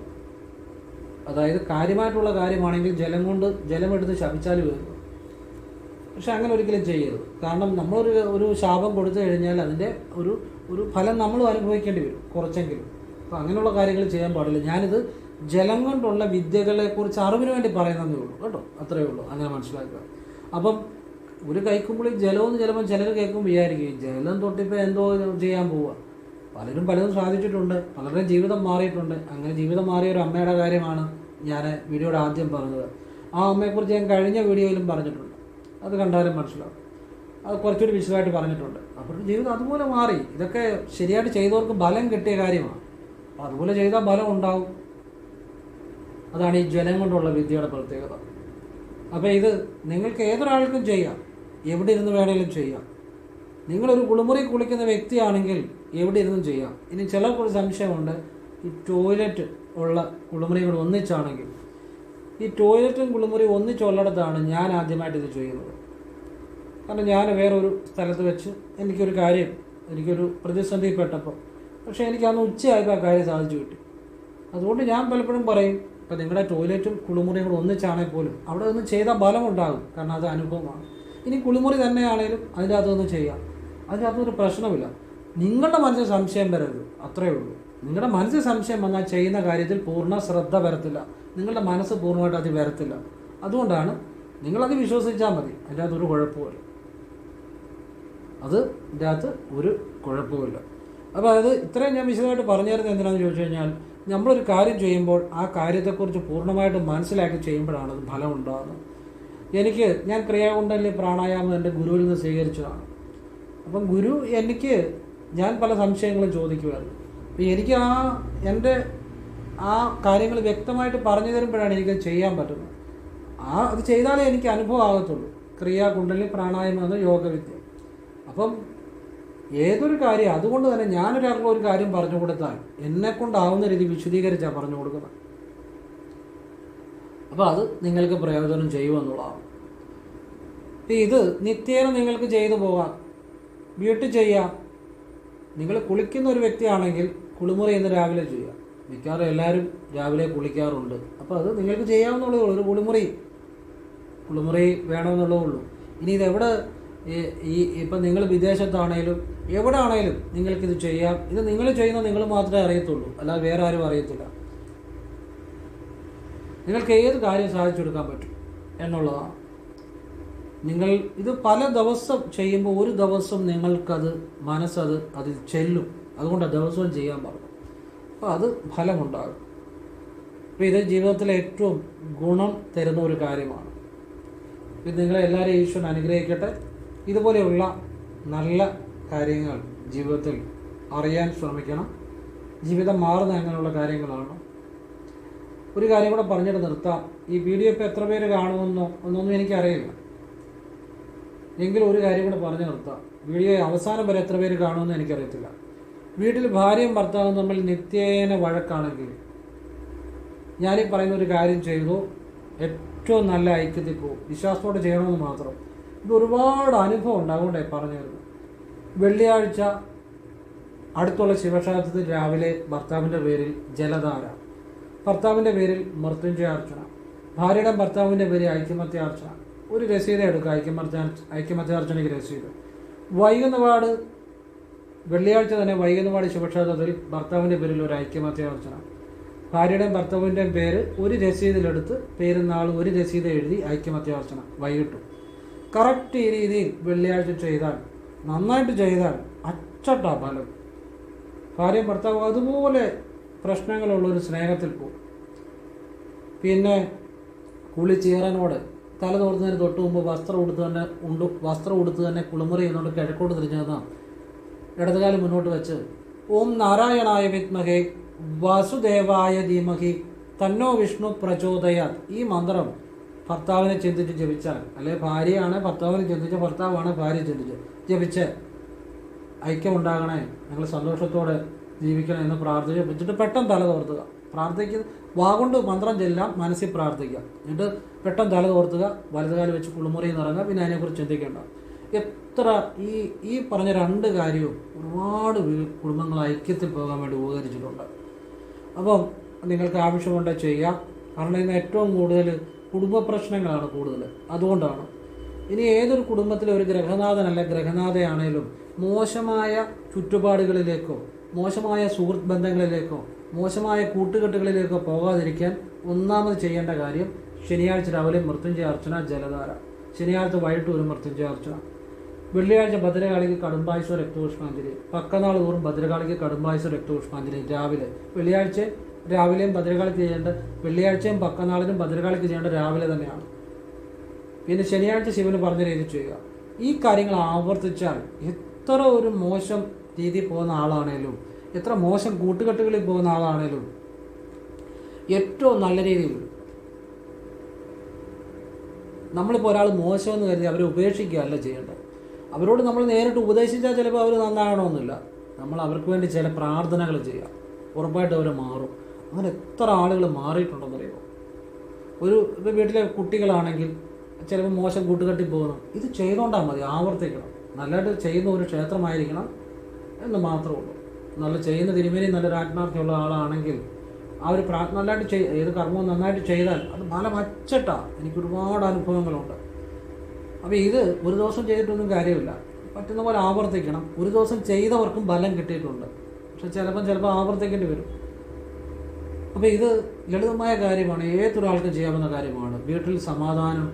Speaker 1: അതായത് കാര്യമായിട്ടുള്ള കാര്യമാണെങ്കിൽ ജലമെടുത്ത് ശപിച്ചാലും വരുന്നു. പക്ഷെ അങ്ങനെ ഒരിക്കലും ചെയ്യരുത്. കാരണം നമ്മളൊരു ശാപം കൊടുത്തു കഴിഞ്ഞാൽ അതിൻ്റെ ഒരു ഫലം നമ്മളും അനുഭവിക്കേണ്ടി വരും കുറച്ചെങ്കിലും. അപ്പോൾ അങ്ങനെയുള്ള കാര്യങ്ങൾ ചെയ്യാൻ പാടില്ല. ഞാനിത് ജലം കൊണ്ടുള്ള വിദ്യകളെക്കുറിച്ച് അറിവിന് വേണ്ടി പറയുന്നതേ ഉള്ളൂ കേട്ടോ, അത്രയേ ഉള്ളൂ. അങ്ങനെ മനസ്സിലാക്കുക. അപ്പം ഒരു കൈക്കുമ്പിളി ജലമെന്ന് ചിലപ്പോൾ ചിലർ കേൾക്കുമ്പോൾ വിചാരിക്കും ജലം തൊട്ടിപ്പോൾ എന്തോ ചെയ്യാൻ പോവുക. പലതും സാധിച്ചിട്ടുണ്ട്, പലരുടെയും ജീവിതം മാറിയിട്ടുണ്ട്. അങ്ങനെ ജീവിതം മാറിയ ഒരു അമ്മയുടെ കാര്യമാണ് ഞാൻ വീഡിയോയുടെ ആദ്യം പറഞ്ഞത്. ആ അമ്മയെക്കുറിച്ച് ഞാൻ കഴിഞ്ഞ വീഡിയോയിലും പറഞ്ഞിട്ടുണ്ട്, അത് കണ്ടാലും മനസ്സിലാവും. അത് കുറച്ചുകൂടി വിശദമായിട്ട് പറഞ്ഞിട്ടുണ്ട്. അവരുടെ ജീവിതം അതുപോലെ മാറി. ഇതൊക്കെ ശരിയായിട്ട് ചെയ്തവർക്ക് ബലം കിട്ടിയ കാര്യമാണ്. അപ്പോൾ അതുപോലെ ചെയ്താൽ ബലം ഉണ്ടാവും. അതാണ് ഈ ജലം കൊണ്ടുള്ള വിദ്യയുടെ പ്രത്യേകത. അപ്പോൾ ഇത് നിങ്ങൾക്ക് ഏതൊരാൾക്കും ചെയ്യാം, എവിടെ ഇരുന്ന് വേണമെങ്കിലും ചെയ്യാം. നിങ്ങളൊരു കുളിമുറി കുളിക്കുന്ന വ്യക്തിയാണെങ്കിൽ എവിടെ ഇരുന്നും ചെയ്യാം. ഇനി ചിലർക്കൊരു സംശയമുണ്ട്, ഈ ടോയ്ലറ്റ് ഉള്ള കുളിമുറികൾ ഒന്നിച്ചാണെങ്കിൽ. ഈ ടോയ്ലറ്റും കുളിമുറി ഒന്നിച്ചുള്ളിടത്താണ് ഞാൻ ആദ്യമായിട്ട് ഇത് ചെയ്യുന്നത്. കാരണം ഞാൻ വേറൊരു സ്ഥലത്ത് വെച്ച് എനിക്കൊരു പ്രതിസന്ധിപ്പെട്ടപ്പോൾ, പക്ഷേ എനിക്ക് അന്ന് ഉച്ചയായപ്പോൾ ആ കാര്യം സാധിച്ചു കിട്ടി. അതുകൊണ്ട് ഞാൻ പലപ്പോഴും പറയും, ഇപ്പം നിങ്ങളുടെ ടോയ്ലറ്റും കുളിമുറിയും കൂടെ ഒന്നിച്ചാണെങ്കിൽ പോലും അവിടെ ഒന്ന് ചെയ്താൽ ബലമുണ്ടാകും. കാരണം അത് അനുഭവമാണ്. ഇനി കുളിമുറി തന്നെയാണെങ്കിലും അതിൻ്റെ അകത്തൊന്ന് ചെയ്യാം, അതിനകത്തൊരു പ്രശ്നമില്ല. നിങ്ങളുടെ മനസ്സിൽ സംശയം വരരുത്, അത്രയേ ഉള്ളൂ. നിങ്ങളുടെ മനസ്സിൽ സംശയം വന്നാൽ ചെയ്യുന്ന കാര്യത്തിൽ പൂർണ്ണ ശ്രദ്ധ വരത്തില്ല, നിങ്ങളുടെ മനസ്സ് പൂർണ്ണമായിട്ട് അത് വരത്തില്ല. അതുകൊണ്ടാണ് നിങ്ങളത് വിശ്വസിച്ചാൽ മതി, അതിൻ്റെ അകത്ത് ഒരു കുഴപ്പമില്ല. അതിൻ്റെ അകത്ത് ഒരു കുഴപ്പമില്ല. അപ്പോൾ അത് ഇത്രയും ഞാൻ വിശദമായിട്ട് പറഞ്ഞു തരുന്നത് എന്തിനാണെന്ന് ചോദിച്ചു കഴിഞ്ഞാൽ, നമ്മളൊരു കാര്യം ചെയ്യുമ്പോൾ ആ കാര്യത്തെക്കുറിച്ച് പൂർണ്ണമായിട്ട് മനസ്സിലാക്കി ചെയ്യുമ്പോഴാണ് അത് ഫലം ഉണ്ടാകുന്നത്. ഞാൻ ക്രിയാകുണ്ടലിനി പ്രാണായാമം എൻ്റെ ഗുരുവിൽ നിന്ന് സ്വീകരിച്ചതാണ്. അപ്പം ഗുരു ഞാൻ പല സംശയങ്ങളും ചോദിക്കുമായിരുന്നു. അപ്പോൾ എനിക്ക് എൻ്റെ ആ കാര്യങ്ങൾ വ്യക്തമായിട്ട് പറഞ്ഞു തരുമ്പോഴാണ് എനിക്കത് ചെയ്യാൻ പറ്റുന്നത്. അത് ചെയ്താലേ എനിക്ക് അനുഭവം ആകത്തുള്ളൂ. ക്രിയാകുണ്ടലിനി പ്രാണായാമം എന്ന യോഗവിദ്യ. അപ്പം ഏതൊരു കാര്യം, അതുകൊണ്ട് തന്നെ ഞാനൊരാൾക്ക് ഒരു കാര്യം പറഞ്ഞു കൊടുത്താൽ എന്നെക്കൊണ്ടാവുന്ന രീതി വിശദീകരിച്ചാണ് പറഞ്ഞു കൊടുക്കുന്നത്. അപ്പോൾ അത് നിങ്ങൾക്ക് പ്രയോജനം ചെയ്യുമെന്നുള്ളതാണ്. ഇത് നിത്യേന നിങ്ങൾക്ക് ചെയ്തു പോകാം, വീട്ടിൽ ചെയ്യാം. നിങ്ങൾ കുളിക്കുന്ന ഒരു വ്യക്തിയാണെങ്കിൽ കുളിമുറി ഇന്ന് രാവിലെ ചെയ്യാം. മിക്കവാറും എല്ലാവരും രാവിലെ കുളിക്കാറുണ്ട്. അപ്പോൾ അത് നിങ്ങൾക്ക് ചെയ്യാവുന്നുള്ളതേ ഉള്ളൂ. ഒരു കുളിമുറി വേണമെന്നുള്ളതേ ഉള്ളൂ. ഇനി ഇതെവിടെ, ഇപ്പം നിങ്ങൾ വിദേശത്താണേലും എവിടെ ആണേലും നിങ്ങൾക്കിത് ചെയ്യാം. ഇത് നിങ്ങൾ ചെയ്യുന്നത് നിങ്ങൾ മാത്രമേ അറിയത്തുള്ളൂ, അല്ലാതെ വേറെ ആരും അറിയത്തില്ല. നിങ്ങൾക്ക് ഏത് കാര്യം സാധിച്ചെടുക്കാൻ പറ്റും എന്നുള്ളതാണ്. നിങ്ങൾ ഇത് പല ദിവസം ചെയ്യുമ്പോൾ ഒരു ദിവസം നിങ്ങൾക്കത് അതിൽ ചെല്ലും. അതുകൊണ്ടാണ് ദിവസവും ചെയ്യാൻ പറഞ്ഞു. അപ്പോൾ അത് ഫലമുണ്ടാകും. അപ്പോൾ ഇത് ജീവിതത്തിലെ ഏറ്റവും ഗുണം തരുന്ന ഒരു കാര്യമാണ്. ഇത് നിങ്ങളെല്ലാവരെയും ഈശ്വരൻ അനുഗ്രഹിക്കട്ടെ. ഇതുപോലെയുള്ള നല്ല കാര്യങ്ങൾ ജീവിതത്തിൽ അറിയാൻ ശ്രമിക്കണം. ജീവിതം മാറുന്ന അങ്ങനെയുള്ള കാര്യങ്ങളാണ്. ഒരു കാര്യം കൂടെ പറഞ്ഞിട്ട് നിർത്താം. ഈ വീഡിയോ ഇപ്പോൾ എത്ര പേര് ഒന്നൊന്നും എനിക്കറിയില്ല. എങ്കിലും ഒരു കാര്യം കൂടെ പറഞ്ഞു നിർത്താം. വീഡിയോ അവസാനം വരെ എത്ര പേര് കാണുമെന്ന് എനിക്കറിയത്തില്ല. വീട്ടിൽ ഭാര്യയും ഭർത്താവും തമ്മിൽ നിത്യേന വഴക്കാണെങ്കിൽ ഞാനീ പറയുന്ന ഒരു കാര്യം ചെയ്തു ഏറ്റവും നല്ല ഐക്യത്തിൽ പോകും. വിശ്വാസത്തോടെ ചെയ്യണമെന്ന് മാത്രം. ഇത് ഒരുപാട് അനുഭവം ഉണ്ട്, അതുകൊണ്ടാണ് പറഞ്ഞു തരുന്നത്. വെള്ളിയാഴ്ച അടുത്തുള്ള ശിവക്ഷേത്രത്തിൽ രാവിലെ ഭർത്താവിൻ്റെ പേരിൽ ജലധാര, ഭർത്താവിൻ്റെ പേരിൽ മൃത്യുഞ്ജയാർച്ചന, ഭാര്യയുടെ ഭർത്താവിൻ്റെ പേരിൽ ഐക്യമത്യാർച്ചന. ഒരു രസീത് എടുക്കുക, ഐക്യമത്യാർച്ചനയ്ക്ക് രസീത്. വൈകുന്നപാട് വെള്ളിയാഴ്ച തന്നെ വൈകുന്നപാട് ശിവക്ഷേത്രത്തിൽ ഭർത്താവിൻ്റെ പേരിൽ ഒരു ഐക്യമത്യാർച്ചന, ഭാര്യയുടെയും ഭർത്താവിൻ്റെയും പേര് ഒരു രസീതിലെടുത്ത് പേരും നാളും ഒരു രസീത് എഴുതി ഐക്യമത്യാർച്ചന വൈകിട്ടും. കറക്റ്റ് ഈ രീതിയിൽ വെള്ളിയാഴ്ച ചെയ്താൽ, നന്നായിട്ട് ചെയ്താൽ അച്ചട്ടാ ഫലം. ഭാര്യയും ഭർത്താവും അതുപോലെ പ്രശ്നങ്ങളുള്ളൊരു സ്നേഹത്തിൽ പോകും. പിന്നെ കുളിച്ചീറനോട് തല തോർത്തുന്നതിന് തൊട്ട് മുമ്പ് വസ്ത്രം ഉടുത്ത് തന്നെ കുളിമുറി ചെയ്യുന്നതുകൊണ്ട് കിഴക്കോട്ട് തിരിഞ്ഞു നിന്നാൽ ഇടതുകാലം മുന്നോട്ട് വെച്ച് ഓം നാരായണായ വിദ്മഹേ വാസുദേവായ ധീമഹി തന്നോ വിഷ്ണു പ്രചോദയാത്. ഈ മന്ത്രം ഭർത്താവിനെ ചിന്തിച്ച് ജപിച്ചാൽ, അല്ലെ ഭാര്യയാണ് ഭർത്താവിനെ ചിന്തിച്ച്, ഭർത്താവാണ് ഭാര്യ ചിന്തിച്ച് ജപിച്ച് ഐക്യമുണ്ടാകണേ, ഞങ്ങൾ സന്തോഷത്തോടെ ജീവിക്കണം എന്ന് പ്രാർത്ഥിച്ച് വെച്ചിട്ട് പെട്ടെന്ന് തല തോർത്തുക. പ്രാർത്ഥിക്കുന്ന വാഗൊണ്ട് മന്ത്രം ചെല്ലാം, മനസ്സിൽ പ്രാർത്ഥിക്കുക. എന്നിട്ട് പെട്ടെന്ന് തല തോർത്തുക, വലതുകാലം വെച്ച് കുളിമുറിയിൽ നിറങ്ങുക. പിന്നെ അതിനെക്കുറിച്ച് ചിന്തിക്കേണ്ട. എത്ര ഈ പറഞ്ഞ രണ്ട് കാര്യവും ഒരുപാട് കുടുംബങ്ങൾ ഐക്യത്തിൽ പോകാൻ വേണ്ടി ഉപകരിച്ചിട്ടുണ്ട്. അപ്പം നിങ്ങൾക്ക് ആവശ്യമുണ്ടെങ്കിൽ ചെയ്യാം. കാരണം ഇന്ന് ഏറ്റവും കൂടുതൽ കുടുംബ പ്രശ്നങ്ങളാണ് കൂടുതൽ, അതുകൊണ്ടാണ്. ഇനി ഏതൊരു കുടുംബത്തിലെ ഒരു ഗ്രഹനാഥനല്ല ഗ്രഹനാഥയാണേലും മോശമായ ചുറ്റുപാടുകളിലേക്കോ മോശമായ സുഹൃത്ത് ബന്ധങ്ങളിലേക്കോ മോശമായ കൂട്ടുകെട്ടുകളിലേക്കോ പോകാതിരിക്കാൻ ഒന്നാമത് ചെയ്യേണ്ട കാര്യം ശനിയാഴ്ച രാവിലെ മൃത്യുഞ്ജയ അർച്ചന ജലധാര, ശനിയാഴ്ച വൈകിട്ട് ഒരു മൃത്യുഞ്ജയ അർച്ചന, വെള്ളിയാഴ്ച ഭദ്രകാളിക്ക് കടുംബായുസ രക്തപുഷ്പാഞ്ജലി, പക്കനാൾ തോറും ഭദ്രകാളിക്ക് കടുംബായുസ രക്തപുഷ്പാഞ്ജലി രാവിലെ. വെള്ളിയാഴ്ച രാവിലെയും ഭദ്രകാളിക്ക് ചെയ്യേണ്ട, വെള്ളിയാഴ്ചയും പക്കനാളിനും ഭദ്രകാളിക്ക് ചെയ്യേണ്ട രാവിലെ തന്നെയാണ്. പിന്നെ ശനിയാഴ്ച ശിവന് പറഞ്ഞ രീതി ചെയ്യുക. ഈ കാര്യങ്ങൾ ആവർത്തിച്ചാൽ എത്ര ഒരു മോശം രീതിയിൽ പോകുന്ന ആളാണേലും, എത്ര മോശം കൂട്ടുകെട്ടുകളിൽ പോകുന്ന ആളാണേലും ഏറ്റവും നല്ല രീതിയിൽ. നമ്മളിപ്പോൾ ഒരാൾ മോശമെന്ന് കരുതി അവരെ ഉപേക്ഷിക്കുകയല്ല ചെയ്യേണ്ടത്. അവരോട് നമ്മൾ നേരിട്ട് ഉപദേശിച്ചാൽ ചിലപ്പോൾ അവർ നന്നാകണമെന്നില്ല. നമ്മൾ അവർക്ക് വേണ്ടി ചില പ്രാർത്ഥനകൾ ചെയ്യുക, ഉറപ്പായിട്ട് അവർ മാറും. അങ്ങനെ എത്ര ആളുകൾ മാറിയിട്ടുണ്ടെന്നറിയുമോ? ഇപ്പോൾ വീട്ടിലെ കുട്ടികളാണെങ്കിൽ ചിലപ്പോൾ മോശം കൂട്ടുകെട്ടിൽ പോകണം. ഇത് ചെയ്തുകൊണ്ടാൽ മതി, ആവർത്തിക്കണം. നല്ലതായിട്ട് ചെയ്യുന്ന ഒരു ക്ഷേത്രമായിരിക്കണം എന്ന് മാത്രമേ ഉള്ളൂ. നല്ല ചെയ്യുന്ന തിരുമേനി നല്ലൊരു ആത്മാർത്ഥമുള്ള ആളാണെങ്കിൽ അവർ നല്ലതായിട്ട് ഏത് കർമ്മവും നന്നായിട്ട് ചെയ്താൽ അത് ഫലം അച്ചട്ടാണ്. എനിക്ക് ഒരുപാട് അനുഭവങ്ങളുണ്ട്. അപ്പോൾ ഇത് ഒരു ദിവസം ചെയ്തിട്ടൊന്നും കാര്യമില്ല, പറ്റുന്ന പോലെ ആവർത്തിക്കണം. ഒരു ദിവസം ചെയ്തവർക്കും ഫലം കിട്ടിയിട്ടുണ്ട്, പക്ഷെ ചിലപ്പോൾ ആവർത്തിക്കേണ്ടി വരും. അപ്പോൾ ഇത് ലളിതമായ കാര്യമാണ്, ഏതൊരാൾക്കും ചെയ്യാവുന്ന കാര്യമാണ്. വീട്ടിൽ സമാധാനം,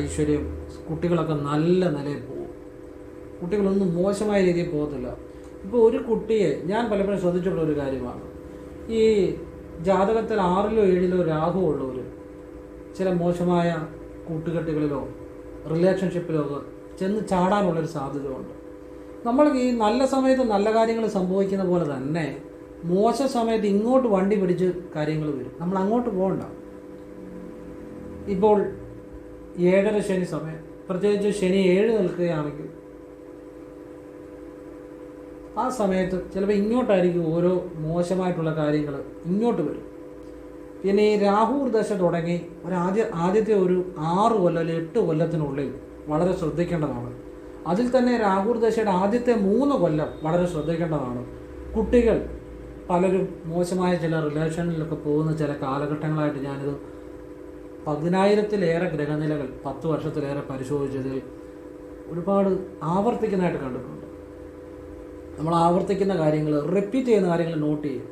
Speaker 1: ഐശ്വര്യം, കുട്ടികളൊക്കെ നല്ല നിലയിൽ പോകും. കുട്ടികളൊന്നും മോശമായ രീതിയിൽ പോകത്തില്ല. ഇപ്പോൾ ഒരു കുട്ടിയെ ഞാൻ പലപ്പോഴും ശ്രദ്ധിച്ചിട്ടുള്ള ഒരു കാര്യമാണ്, ഈ ജാതകത്തിൽ 6ലോ 7ലോ രാഹു ഉള്ളവർ ചില മോശമായ കൂട്ടുകെട്ടുകളിലോ റിലേഷൻഷിപ്പിലോ ചെന്ന് ചാടാനുള്ളൊരു സാധ്യതയുണ്ട്. നമ്മൾ ഈ നല്ല സമയത്ത് നല്ല കാര്യങ്ങൾ സംഭവിക്കുന്ന പോലെ തന്നെ മോശ സമയത്ത് ഇങ്ങോട്ട് വണ്ടി പിടിച്ച് കാര്യങ്ങൾ വരും. നമ്മൾ അങ്ങോട്ട് പോകണ്ട. ഇപ്പോൾ 7:30 ശനി സമയം, പ്രത്യേകിച്ച് ശനി 7 നിൽക്കുകയാണെങ്കിൽ ആ സമയത്ത് ചിലപ്പോൾ ഇങ്ങോട്ടായിരിക്കും ഓരോ മോശമായിട്ടുള്ള കാര്യങ്ങൾ ഇങ്ങോട്ട് വരും. പിന്നെ ഈ രാഹുർ ദശ തുടങ്ങി ആദ്യത്തെ ഒരു 6 കൊല്ലം 8 കൊല്ലത്തിനുള്ളിൽ വളരെ ശ്രദ്ധിക്കേണ്ടതാണ്. അതിൽ തന്നെ രാഹുർ ദശയുടെ ആദ്യത്തെ 3 കൊല്ലം വളരെ ശ്രദ്ധിക്കേണ്ടതാണ്. കുട്ടികൾ പലരും മോശമായ ചില റിലേഷനിലൊക്കെ പോകുന്ന ചില കാലഘട്ടങ്ങളായിട്ട് ഞാനിത് 10,000-ലേറെ ഗ്രഹനിലകൾ 10 വർഷത്തിലേറെ പരിശോധിച്ചതിൽ ഒരുപാട് ആവർത്തിക്കുന്നതായിട്ട് കണ്ടിട്ടുണ്ട്. നമ്മൾ ആവർത്തിക്കുന്ന കാര്യങ്ങൾ, റിപ്പീറ്റ് ചെയ്യുന്ന കാര്യങ്ങൾ നോട്ട് ചെയ്യും.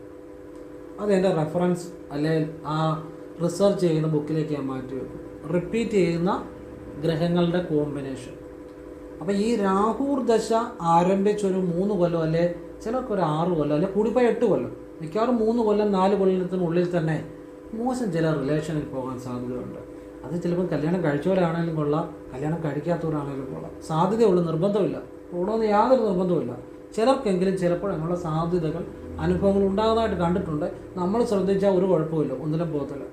Speaker 1: അതെൻ്റെ റെഫറൻസ് അല്ലെങ്കിൽ ആ റിസർച്ച് ചെയ്യുന്ന ബുക്കിലേക്ക് ഞാൻ മാറ്റി വെക്കും. റിപ്പീറ്റ് ചെയ്യുന്ന ഗ്രഹങ്ങളുടെ കോമ്പിനേഷൻ. അപ്പോൾ ഈ രാഹുർ ദശ ആരംഭിച്ചൊരു 3 കൊല്ലം അല്ലെ ചിലർക്ക് ഒരു 6 കൊല്ലം അല്ലെ കൂടിപ്പോയി 8 കൊല്ലം, മിക്കവാറും 3 കൊല്ലം 4 കൊല്ലത്തിനുള്ളിൽ തന്നെ മോശം ചില റിലേഷനിൽ പോകാൻ സാധ്യതയുണ്ട്. അത് ചിലപ്പോൾ കല്യാണം കഴിച്ചവരാണെങ്കിലും കൊള്ളാം, കല്യാണം കഴിക്കാത്തവരാണെങ്കിലും കൊള്ളാം. സാധ്യതയുള്ളൂ, നിർബന്ധമില്ല. പോകണമെന്ന് യാതൊരു നിർബന്ധമില്ല. ചിലർക്കെങ്കിലും ചിലപ്പോൾ അങ്ങനെയുള്ള സാധ്യതകൾ, അനുഭവങ്ങൾ ഉണ്ടാകുന്നതായിട്ട് കണ്ടിട്ടുണ്ട്. നമ്മൾ ശ്രദ്ധിച്ചാൽ ഒരു കുഴപ്പമില്ല, ഒന്നിലും പോകത്തില്ല.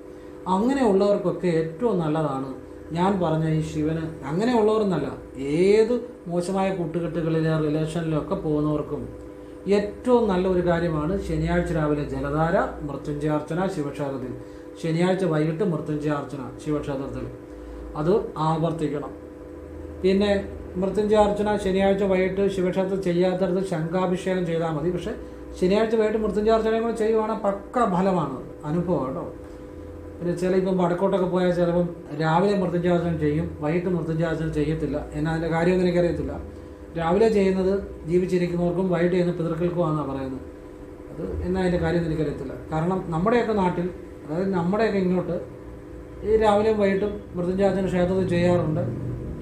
Speaker 1: അങ്ങനെയുള്ളവർക്കൊക്കെ ഏറ്റവും നല്ലതാണ് ഞാൻ പറഞ്ഞ ഈ ശിവന്. അങ്ങനെയുള്ളവരെന്നല്ല, ഏത് മോശമായ കൂട്ടുകെട്ടുകളിലെ റിലേഷനിലൊക്കെ പോകുന്നവർക്കും ഏറ്റവും നല്ല ഒരു കാര്യമാണ് ശനിയാഴ്ച രാവിലെ ജലധാര, മൃത്യുഞ്ജയാർച്ചന ശിവക്ഷേത്രത്തിൽ, ശനിയാഴ്ച വൈകിട്ട് മൃത്യുഞ്ജയാർച്ചന ശിവക്ഷേത്രത്തിൽ. അത് ആവർത്തിക്കണം. പിന്നെ മൃത്യുഞ്ജയാർച്ചന ശനിയാഴ്ച വൈകിട്ട് ശിവക്ഷേത്രത്തിൽ ചെയ്യാത്തടത്ത് ശംഖാഭിഷേകം ചെയ്താൽ മതി. പക്ഷേ ശനിയാഴ്ച വൈകിട്ട് മൃത്യുഞ്ജയാർച്ചനയും കൂടെ ചെയ്യുവാണെങ്കിൽ പക്ക ഫലമാണ്, അനുഭവം കേട്ടോ. പിന്നെ ഇപ്പം വടക്കോട്ടൊക്കെ പോയാൽ ചിലപ്പം രാവിലെ മൃത്യുഞ്ജയാർച്ചന ചെയ്യും, വൈകിട്ട് മൃത്യുഞ്ജയാർച്ചന ചെയ്യത്തില്ല. എന്നാൽ അതിൻ്റെ കാര്യമൊന്നും എനിക്കറിയത്തില്ല. രാവിലെ ചെയ്യുന്നത് ജീവിച്ചിരിക്കുന്നവർക്കും വൈകിട്ട് ചെയ്യുന്ന പിതൃക്കൾക്കുമാണെന്നാണ് പറയുന്നത്. അത് എന്നാൽ അതിൻ്റെ കാര്യമൊന്നും എനിക്കറിയത്തില്ല. കാരണം നമ്മുടെയൊക്കെ നാട്ടിൽ, അതായത് നമ്മുടെയൊക്കെ ഇങ്ങോട്ട് ഈ രാവിലെയും വൈകിട്ടും മൃത്യുഞ്ജയാർച്ചന ക്ഷേത്രത്തിൽ ചെയ്യാറുണ്ട്.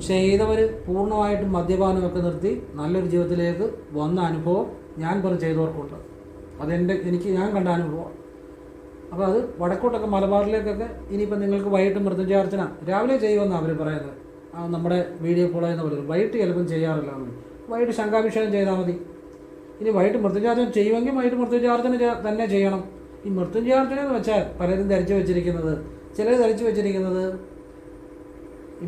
Speaker 1: ചെയ്തവർ പൂർണ്ണമായിട്ടും മദ്യപാനമൊക്കെ നിർത്തി നല്ലൊരു ജീവിതത്തിലേക്ക് വന്ന അനുഭവം ഞാൻ പറഞ്ഞ് ചെയ്തവർക്കുണ്ട്. ഞാൻ കണ്ട അനുഭവം. അപ്പോൾ അത് വടക്കോട്ടൊക്കെ മലബാറിലേക്കൊക്കെ ഇനിയിപ്പോൾ നിങ്ങൾക്ക് വൈകിട്ട് മൃത്യുഞ്ജയാർച്ചന രാവിലെ ചെയ്യുമെന്നാണ് അവർ പറയുന്നത്. നമ്മുടെ വീഡിയോ ഫോളോ ചെയ്യുന്ന പോലെ വൈകിട്ട് ചിലപ്പം ചെയ്യാറില്ല. വൈകിട്ട് ശംഖാഭിഷേകം ചെയ്താൽ മതി. ഇനി വൈകിട്ട് മൃത്യുഞ്ജയാർച്ചന ചെയ്യുമെങ്കിൽ വൈകിട്ട് മൃത്യുഞ്ജയാർച്ചന തന്നെ ചെയ്യണം. ഈ മൃത്യുഞ്ജയാർച്ചന എന്ന് വെച്ചാൽ പലരും ധരിച്ചു വെച്ചിരിക്കുന്നത്, ചിലർ ധരിച്ചു വെച്ചിരിക്കുന്നത് ഈ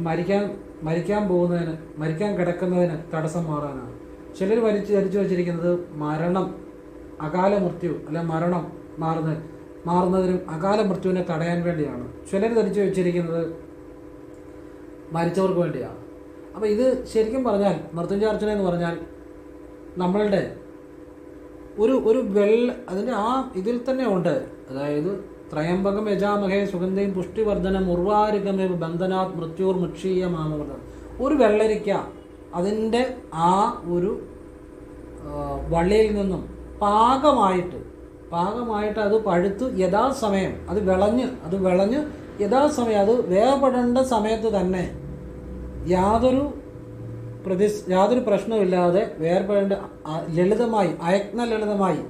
Speaker 1: മരിക്കാൻ പോകുന്നതിന്, മരിക്കാൻ കിടക്കുന്നതിന് തടസ്സം മാറാനാണ്. ചിലർ ധരിച്ചു വെച്ചിരിക്കുന്നത് മരണം, അകാല മൃത്യു അല്ലെ മരണം മാറുന്നതിനും അകാല മൃത്യുവിനെ തടയാൻ വേണ്ടിയാണ്. ചിലർ ധരിച്ചു വെച്ചിരിക്കുന്നത് മരിച്ചവർക്ക് വേണ്ടിയാണ്. അപ്പോൾ ഇത് ശരിക്കും പറഞ്ഞാൽ മൃത്യുഞ്ജയാർച്ചന എന്ന് പറഞ്ഞാൽ നമ്മളുടെ ഒരു അതിൻ്റെ ആ ഇതിൽ തന്നെ ഉണ്ട്. അതായത് ത്രയംബകം യജാമഹേ സുഗന്ധിയും പുഷ്ടിവർദ്ധനം ഉർവാരുകമേവ ബന്ധനാത് മൃത്യുർ മുക്ഷീയമാമവർദ്ധനം. ഒരു വെള്ളരിക്ക അതിൻ്റെ ആ ഒരു വള്ളിയിൽ നിന്നും പാകമായിട്ട് അത് പഴുത്ത് യഥാസമയം അത് വിളഞ്ഞ് യഥാസമയം അത് വേർപെടേണ്ട സമയത്ത് തന്നെ യാതൊരു പ്രശ്നമില്ലാതെ വേർപെടേണ്ട ലളിതമായി ലളിതമായി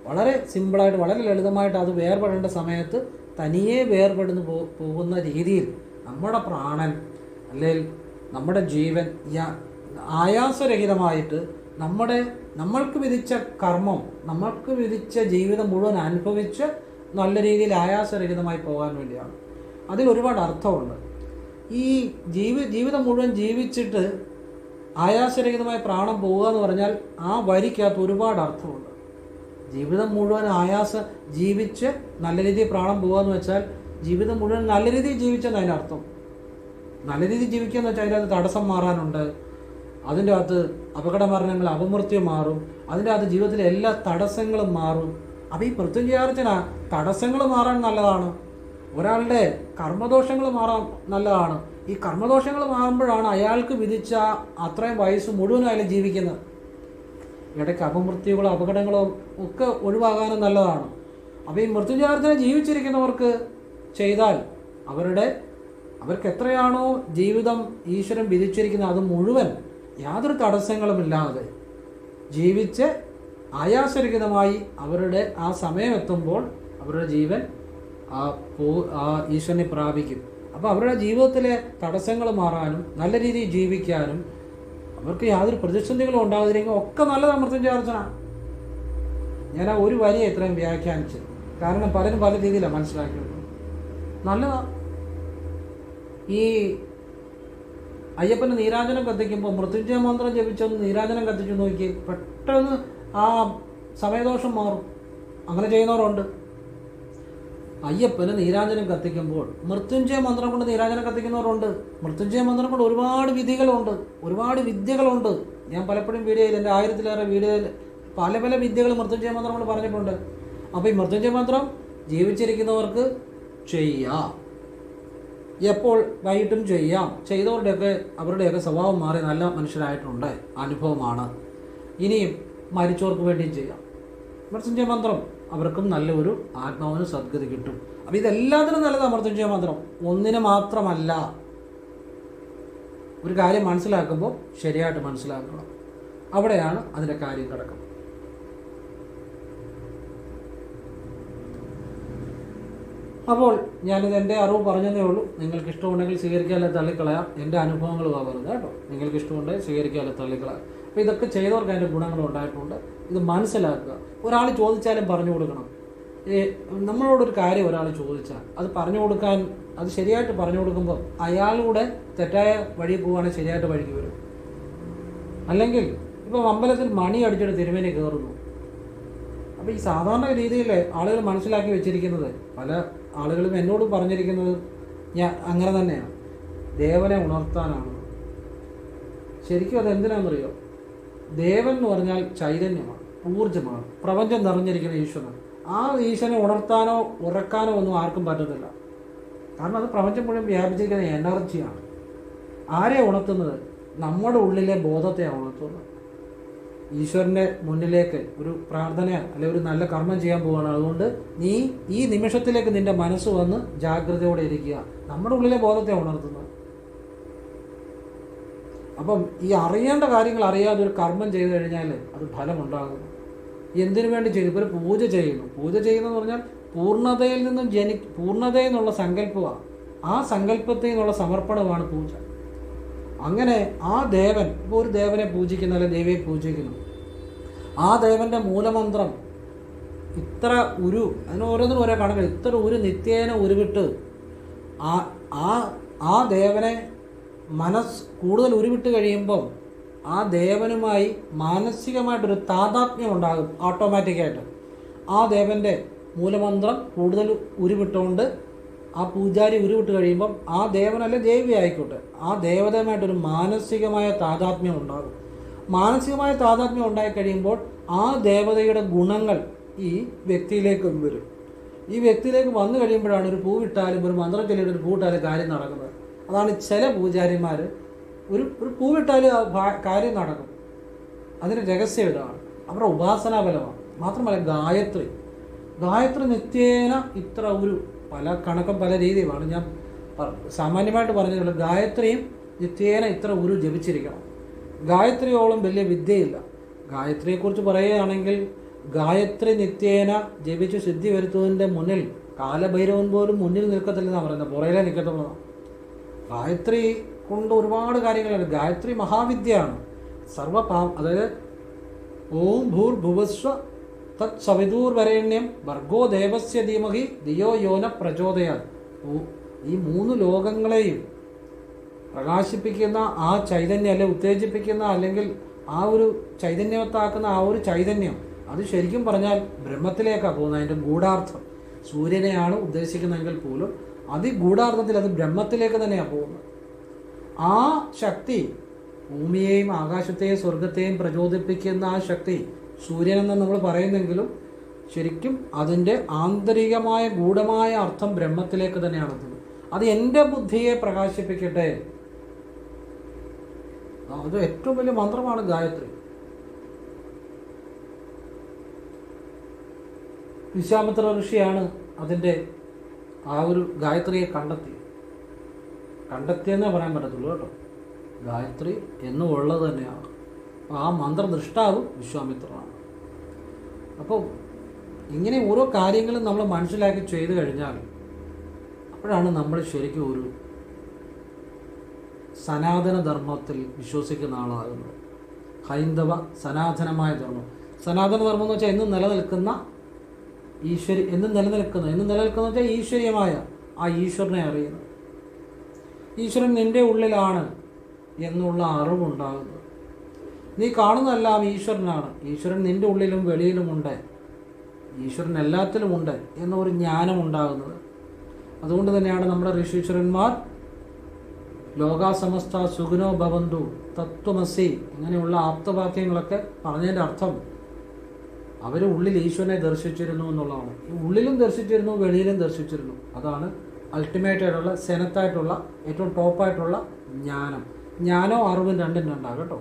Speaker 1: വളരെ സിമ്പിളായിട്ട് വളരെ ലളിതമായിട്ട് അത് വേർപെടേണ്ട സമയത്ത് തനിയെ വേർപെടുന്നു പോകുന്ന രീതിയിൽ നമ്മുടെ പ്രാണൻ അല്ലെങ്കിൽ നമ്മുടെ ജീവൻ ആയാസരഹിതമായിട്ട് നമ്മൾക്ക് വിധിച്ച കർമ്മം, നമ്മൾക്ക് വിധിച്ച ജീവിതം മുഴുവൻ അനുഭവിച്ച് നല്ല രീതിയിൽ ആയാസരഹിതമായി പോകാൻ വേണ്ടിയാണ്. അതിൽ ഒരുപാട് അർത്ഥമുണ്ട്. ഈ ജീവിതം മുഴുവൻ ജീവിച്ചിട്ട് ആയാസരഹിതമായി പ്രാണം പോവുക എന്ന് പറഞ്ഞാൽ ആ വരിക്കകത്ത് ഒരുപാട് അർത്ഥമുണ്ട്. ജീവിതം മുഴുവൻ ജീവിച്ച് നല്ല രീതിയിൽ പ്രാണം പോവുക എന്ന് വെച്ചാൽ ജീവിതം മുഴുവൻ നല്ല രീതിയിൽ ജീവിച്ചെന്ന് അർത്ഥം. നല്ല രീതിയിൽ ജീവിക്കുക എന്ന് വെച്ചാൽ അതിൻ്റെ അകത്ത് തടസ്സം മാറാനുണ്ട്, അതിൻ്റെ അകത്ത് അപകട മരണങ്ങൾ അപമൃത്യു മാറും, അതിൻ്റെ അകത്ത് ജീവിതത്തിലെ എല്ലാ തടസ്സങ്ങളും മാറും. അപ്പോൾ ഈ മൃത്യുഞ്ജയാർച്ചന തടസ്സങ്ങൾ മാറാൻ നല്ലതാണ്, ഒരാളുടെ കർമ്മദോഷങ്ങൾ മാറാൻ നല്ലതാണ്. ഈ കർമ്മദോഷങ്ങൾ മാറുമ്പോഴാണ് അയാൾക്ക് വിധിച്ച അത്രയും വയസ്സ് മുഴുവൻ അയാൾ ജീവിക്കുന്നത്. ഇടയ്ക്ക് അപമൃത്യുകളോ അപകടങ്ങളോ ഒക്കെ ഒഴിവാകാനും നല്ലതാണ്. അപ്പോൾ ഈ മൃത്യുഞ്ജയാർച്ചന ജീവിച്ചിരിക്കുന്നവർക്ക് ചെയ്താൽ അവർക്ക് എത്രയാണോ ജീവിതം ഈശ്വരൻ വിധിച്ചിരിക്കുന്നത് അത് മുഴുവൻ യാതൊരു തടസ്സങ്ങളുമില്ലാതെ ജീവിച്ച് ആയാസരഹിതമായി അവരുടെ ആ സമയമെത്തുമ്പോൾ അവരുടെ ജീവൻ ആ ഈശ്വരനെ പ്രാപിക്കും. അപ്പോൾ അവരുടെ ജീവിതത്തിലെ തടസ്സങ്ങൾ മാറാനും നല്ല രീതിയിൽ ജീവിക്കാനും അവർക്ക് യാതൊരു പ്രതിസന്ധികളും ഉണ്ടാകാതിരിക്കും ഒക്കെ നല്ലതാണ് മൃത്യുഞ്ജയാർച്ചന. ഞാൻ ആ ഒരു വരിയെ ഇത്രയും വ്യാഖ്യാനിച്ചത്, കാരണം പലരും പല രീതിയിലാണ് മനസ്സിലാക്കിയത്. നല്ലതാണ്. ഈ അയ്യപ്പന് നീരാജനം കത്തിക്കുമ്പോൾ മൃത്യുഞ്ജയ മന്ത്രം ജപിച്ചൊന്ന് നീരാജനം കത്തിച്ചു നോക്കി, പെട്ടെന്ന് ആ സമയദോഷം മാറും. അങ്ങനെ ചെയ്യുന്നവരുണ്ട്. അയ്യപ്പന് നീരാജനം കത്തിക്കുമ്പോൾ മൃത്യുഞ്ജയ മന്ത്രം കൊണ്ട് നീരാജനം കത്തിക്കുന്നവരുണ്ട്. മൃത്യുഞ്ജയ മന്ത്രം കൊണ്ട് ഒരുപാട് വിധികളുണ്ട്, ഒരുപാട് വിദ്യകളുണ്ട്. ഞാൻ പലപ്പോഴും വീഡിയോയിൽ എൻ്റെ 1000-ലേറെ വീഡിയോയിൽ പല വിദ്യകൾ മൃത്യുഞ്ജയ മന്ത്രം കൊണ്ട് പറഞ്ഞിട്ടുണ്ട്. അപ്പോൾ ഈ മൃത്യുഞ്ജയ മന്ത്രം ജീവിച്ചിരിക്കുന്നവർക്ക് ചെയ്യാം, എപ്പോൾ വൈകിട്ടും ചെയ്യാം. അവരുടെയൊക്കെ സ്വഭാവം മാറി നല്ല മനുഷ്യരായിട്ടുണ്ട്, അനുഭവമാണ്. ഇനിയും മരിച്ചവർക്ക് വേണ്ടിയും ചെയ്യാം. മൃത്യുഞ്ജയ മന്ത്രം അവർക്കും നല്ലൊരു ആത്മാവിന് സദ്ഗതി കിട്ടും. അപ്പം ഇതെല്ലാത്തിനും നല്ലതാണ് മൃത്യുഞ്ജയ മന്ത്രം. ഒന്നിന് മാത്രമല്ല. ഒരു കാര്യം മനസ്സിലാക്കുമ്പോൾ ശരിയായിട്ട് മനസ്സിലാക്കണം, അവിടെയാണ് അതിൻ്റെ കാര്യം കിടക്കുന്നത്. അപ്പോൾ ഞാനിത് എൻ്റെ അറിവ് പറഞ്ഞതേ ഉള്ളൂ. നിങ്ങൾക്ക് ഇഷ്ടമുണ്ടെങ്കിൽ സ്വീകരിക്കാതെ തള്ളിക്കളയാം. എൻ്റെ അനുഭവങ്ങളും പറഞ്ഞത് കേട്ടോ. നിങ്ങൾക്ക് ഇഷ്ടമുണ്ടെങ്കിൽ സ്വീകരിക്കാതെ തള്ളിക്കളയാം. അപ്പോൾ ഇതൊക്കെ ചെയ്തവർക്ക് അതിൻ്റെ ഗുണങ്ങൾ ഉണ്ടായിട്ടുണ്ട്. ഇത് മനസ്സിലാക്കുക. ഒരാൾ ചോദിച്ചാലും പറഞ്ഞു കൊടുക്കണം. നമ്മളോടൊരു കാര്യം ഒരാൾ ചോദിച്ചാൽ അത് പറഞ്ഞു കൊടുക്കാൻ, അത് ശരിയായിട്ട് പറഞ്ഞു കൊടുക്കുമ്പോൾ അയാളുടെ തെറ്റായ വഴി പോവുകയാണെങ്കിൽ ശരിയായിട്ട് വഴിക്ക് വരും. അല്ലെങ്കിൽ ഇപ്പോൾ അമ്പലത്തിൽ മണി അടിച്ചിട്ട് തിരുമേനി കയറുന്നു. അപ്പോൾ ഈ സാധാരണ രീതിയിൽ ആളുകൾ മനസ്സിലാക്കി വെച്ചിരിക്കുന്നത്, പല ആളുകളും എന്നോട് പറഞ്ഞിരിക്കുന്നത് അങ്ങനെ തന്നെയാണ്, ദേവനെ ഉണർത്താനാണ്. ശരിക്കും അതെന്തിനാണെന്നറിയോ? ദേവൻ എന്ന് പറഞ്ഞാൽ ചൈതന്യമാണ്, ഊർജ്ജമാണ്, പ്രപഞ്ചം നിറഞ്ഞിരിക്കുന്ന ഈശ്വരൻ. ആ ഈശ്വരനെ ഉണർത്താനോ ഉറക്കാനോ ഒന്നും ആർക്കും പറ്റത്തില്ല. കാരണം അത് പ്രപഞ്ചം മുഴുവൻ വ്യാപിച്ചിരിക്കുന്ന എനർജിയാണ്. ആരെയാണ് ഉണർത്തുന്നത്? നമ്മുടെ ഉള്ളിലെ ബോധത്തെയാണ് ഉണർത്തുന്നത്. ഈശ്വരൻ്റെ മുന്നിലേക്ക് ഒരു പ്രാർത്ഥന അല്ലെങ്കിൽ ഒരു നല്ല കർമ്മം ചെയ്യാൻ പോവുകയാണ്. അതുകൊണ്ട് നീ ഈ നിമിഷത്തിലേക്ക് നിന്റെ മനസ്സ് വന്ന് ജാഗ്രതയോടെ ഇരിക്കുക. നമ്മുടെ ഉള്ളിലെ ബോധത്തെ ഉണർത്തുന്നത്. അപ്പം ഈ അറിയേണ്ട കാര്യങ്ങൾ അറിയാതെ ഒരു കർമ്മം ചെയ്തു കഴിഞ്ഞാൽ അത് ഫലമുണ്ടാകുന്നു. എന്തിനു വേണ്ടി ചെയ്തു? ഇപ്പോൾ ഒരു പൂജ ചെയ്യുന്നു. പൂജ ചെയ്യുന്നതെന്ന് പറഞ്ഞാൽ പൂർണ്ണതയിൽ നിന്നും പൂർണ്ണതയെന്നുള്ള സങ്കല്പമാണ്. ആ സങ്കല്പത്തിൽ നിന്നുള്ള സമർപ്പണമാണ് പൂജ. അങ്ങനെ ആ ദേവൻ, ഇപ്പോൾ ഒരു ദേവനെ പൂജിക്കുന്ന അല്ലെങ്കിൽ ദേവിയെ പൂജിക്കുന്നു, ആ ദേവൻ്റെ മൂലമന്ത്രം ഇത്ര ഉരു, അതിന് ഓരോന്നിനും ഓരോ കണക്ക്, ഇത്ര ഉരു നിത്യേന ഉരുവിട്ട് ആ ആ ആ ദേവനെ കൂടുതൽ ഉരുവിട്ട് കഴിയുമ്പം ആ ദേവനുമായി മാനസികമായിട്ടൊരു താതാത്മ്യം ഉണ്ടാകും ഓട്ടോമാറ്റിക്കായിട്ട്. ആ ദേവൻ്റെ മൂലമന്ത്രം കൂടുതൽ ഉരുവിട്ടുകൊണ്ട് ആ പൂജാരി ഉരുവിട്ട് കഴിയുമ്പം ആ ദേവനല്ല ദേവി ആയിക്കോട്ടെ, ആ ദേവതയുമായിട്ടൊരു മാനസികമായ താതാത്മ്യം ഉണ്ടാകും. മാനസികമായ താതാത്മ്യം ഉണ്ടായി കഴിയുമ്പോൾ ആ ദേവതയുടെ ഗുണങ്ങൾ ഈ വ്യക്തിയിലേക്ക് വരും. ഈ വ്യക്തിയിലേക്ക് വന്നു കഴിയുമ്പോഴാണ് ഒരു പൂവിട്ടാലും ഒരു മന്ത്രം ചൊല്ലിയിട്ട് ഒരു പൂവിട്ടാലും കാര്യം നടക്കുന്നത്. അതാണ് ചില പൂജാരിമാർ ഒരു പൂവിട്ടാൽ കാര്യം നടക്കും. അതിന് രഹസ്യം ഇതാണ്, അവരുടെ ഉപാസനാബലമാണ്. മാത്രമല്ല ഗായത്രി നിത്യേന ഇത്ര ഒരു പല കണക്കും പല രീതിയുമാണ്. ഞാൻ സാമാന്യമായിട്ട് പറഞ്ഞതുകൊണ്ട് ഗായത്രിയും നിത്യേന ഇത്ര ഒരു ജപിച്ചിരിക്കണം. ഗായത്രിയോളം വലിയ വിദ്യയില്ല. ഗായത്രിയെക്കുറിച്ച് പറയുകയാണെങ്കിൽ ഗായത്രി നിത്യേന ജപിച്ച് സിദ്ധി വരുത്തുന്നതിൻ്റെ മുന്നിൽ കാലഭൈരവൻ പോലും മുന്നിൽ നിൽക്കത്തില്ലെന്നാണ് പറയുന്നത്, പുറയിലേ നിൽക്കത്തുള്ളതാണ്. ഗായത്രി കൊണ്ട് ഒരുപാട് കാര്യങ്ങളുണ്ട്. ഗായത്രി മഹാവിദ്യയാണ്. അതായത് ഓം ഭൂർഭുവസ്വ തത് സവിതൂർവരേണ്യം ഭർഗോ ദേവസ്യ ധീമഹി ധിയോ യോന പ്രചോദയാത്. ഈ 3 ലോകങ്ങളെയും പ്രകാശിപ്പിക്കുന്ന ആ ചൈതന്യം, അല്ലെങ്കിൽ ഉത്തേജിപ്പിക്കുന്ന, അല്ലെങ്കിൽ ആ ഒരു ചൈതന്യവത്താക്കുന്ന ആ ഒരു ചൈതന്യം, അത് ശരിക്കും പറഞ്ഞാൽ ബ്രഹ്മത്തിലേക്കാണ് പോകുന്നത്. അതിൻ്റെ ഗൂഢാർത്ഥം സൂര്യനെയാണ് ഉദ്ദേശിക്കുന്നതെങ്കിൽ പോലും അതിഗൂഢാർത്ഥത്തിൽ അത് ബ്രഹ്മത്തിലേക്ക് തന്നെയാണ് പോകുന്നത്. ആ ശക്തി ഭൂമിയെയും ആകാശത്തെയും സ്വർഗത്തെയും പ്രചോദിപ്പിക്കുന്ന ആ ശക്തി സൂര്യനെന്ന് നമ്മൾ പറയുന്നെങ്കിലും ശരിക്കും അതിൻ്റെ ആന്തരികമായ ഗൂഢമായ അർത്ഥം ബ്രഹ്മത്തിലേക്ക് തന്നെയാണ് എത്തുന്നത്. അത് എൻ്റെ ബുദ്ധിയെ പ്രകാശിപ്പിക്കട്ടെ. അത് ഏറ്റവും വലിയ മന്ത്രമാണ് ഗായത്രി. വിശ്വാമിത്ര ഋഷിയാണ് അതിൻ്റെ ആ ഒരു ഗായത്രിയെ കണ്ടെത്തിയെന്നേ പറയാൻ പറ്റത്തുള്ളൂ കേട്ടോ. ഗായത്രി എന്നുള്ളത് തന്നെയാണ്. ആ മന്ത്രദൃഷ്ടാവും വിശ്വാമിത്രനാണ്. അപ്പോൾ ഇങ്ങനെ ഓരോ കാര്യങ്ങളും നമ്മൾ മനസ്സിലാക്കി ചെയ്തു കഴിഞ്ഞാൽ അപ്പോഴാണ് നമ്മൾ ശരിക്കും ഒരു സനാതന ധർമ്മത്തിൽ വിശ്വസിക്കുന്ന ആളാകുന്നത്. ഹൈന്ദവ സനാതനമായ ധർമ്മം. സനാതന ധർമ്മം എന്ന് വെച്ചാൽ എന്നും നിലനിൽക്കുന്ന എന്നും നിലനിൽക്കുന്ന വെച്ചാൽ ഈശ്വരീയമായ ആ ഈശ്വരനെ അറിയുന്നത്. ഈശ്വരൻ നിൻ്റെ ഉള്ളിലാണ് എന്നുള്ള അറിവുണ്ടാകുന്നത്. നീ കാണുന്നതെല്ലാം ഈശ്വരനാണ്. ഈശ്വരൻ നിൻ്റെ ഉള്ളിലും വെളിയിലുമുണ്ട്. ഈശ്വരൻ എല്ലാത്തിലുമുണ്ട് എന്നൊരു ജ്ഞാനം ഉണ്ടാകുന്നത്. അതുകൊണ്ട് തന്നെയാണ് നമ്മുടെ ഋഷീശ്വരന്മാർ ലോകാസമസ്ത സുഖിനോ ഭവന്തു തത്വമസി ഇങ്ങനെയുള്ള ആപ്തവാക്യങ്ങളൊക്കെ പറഞ്ഞതിൻ്റെ അർത്ഥം അവർ ഉള്ളിൽ ഈശ്വരനെ ദർശിച്ചിരുന്നു എന്നുള്ളതാണ്. ഉള്ളിലും ദർശിച്ചിരുന്നു, വെളിയിലും ദർശിച്ചിരുന്നു. അതാണ് അൾട്ടിമേറ്റ് ആയിട്ടുള്ള സെനത്തായിട്ടുള്ള ഏറ്റവും ടോപ്പായിട്ടുള്ള ജ്ഞാനം. ജ്ഞാനവും അറിവും രണ്ടും രണ്ടാണ് കേട്ടോ.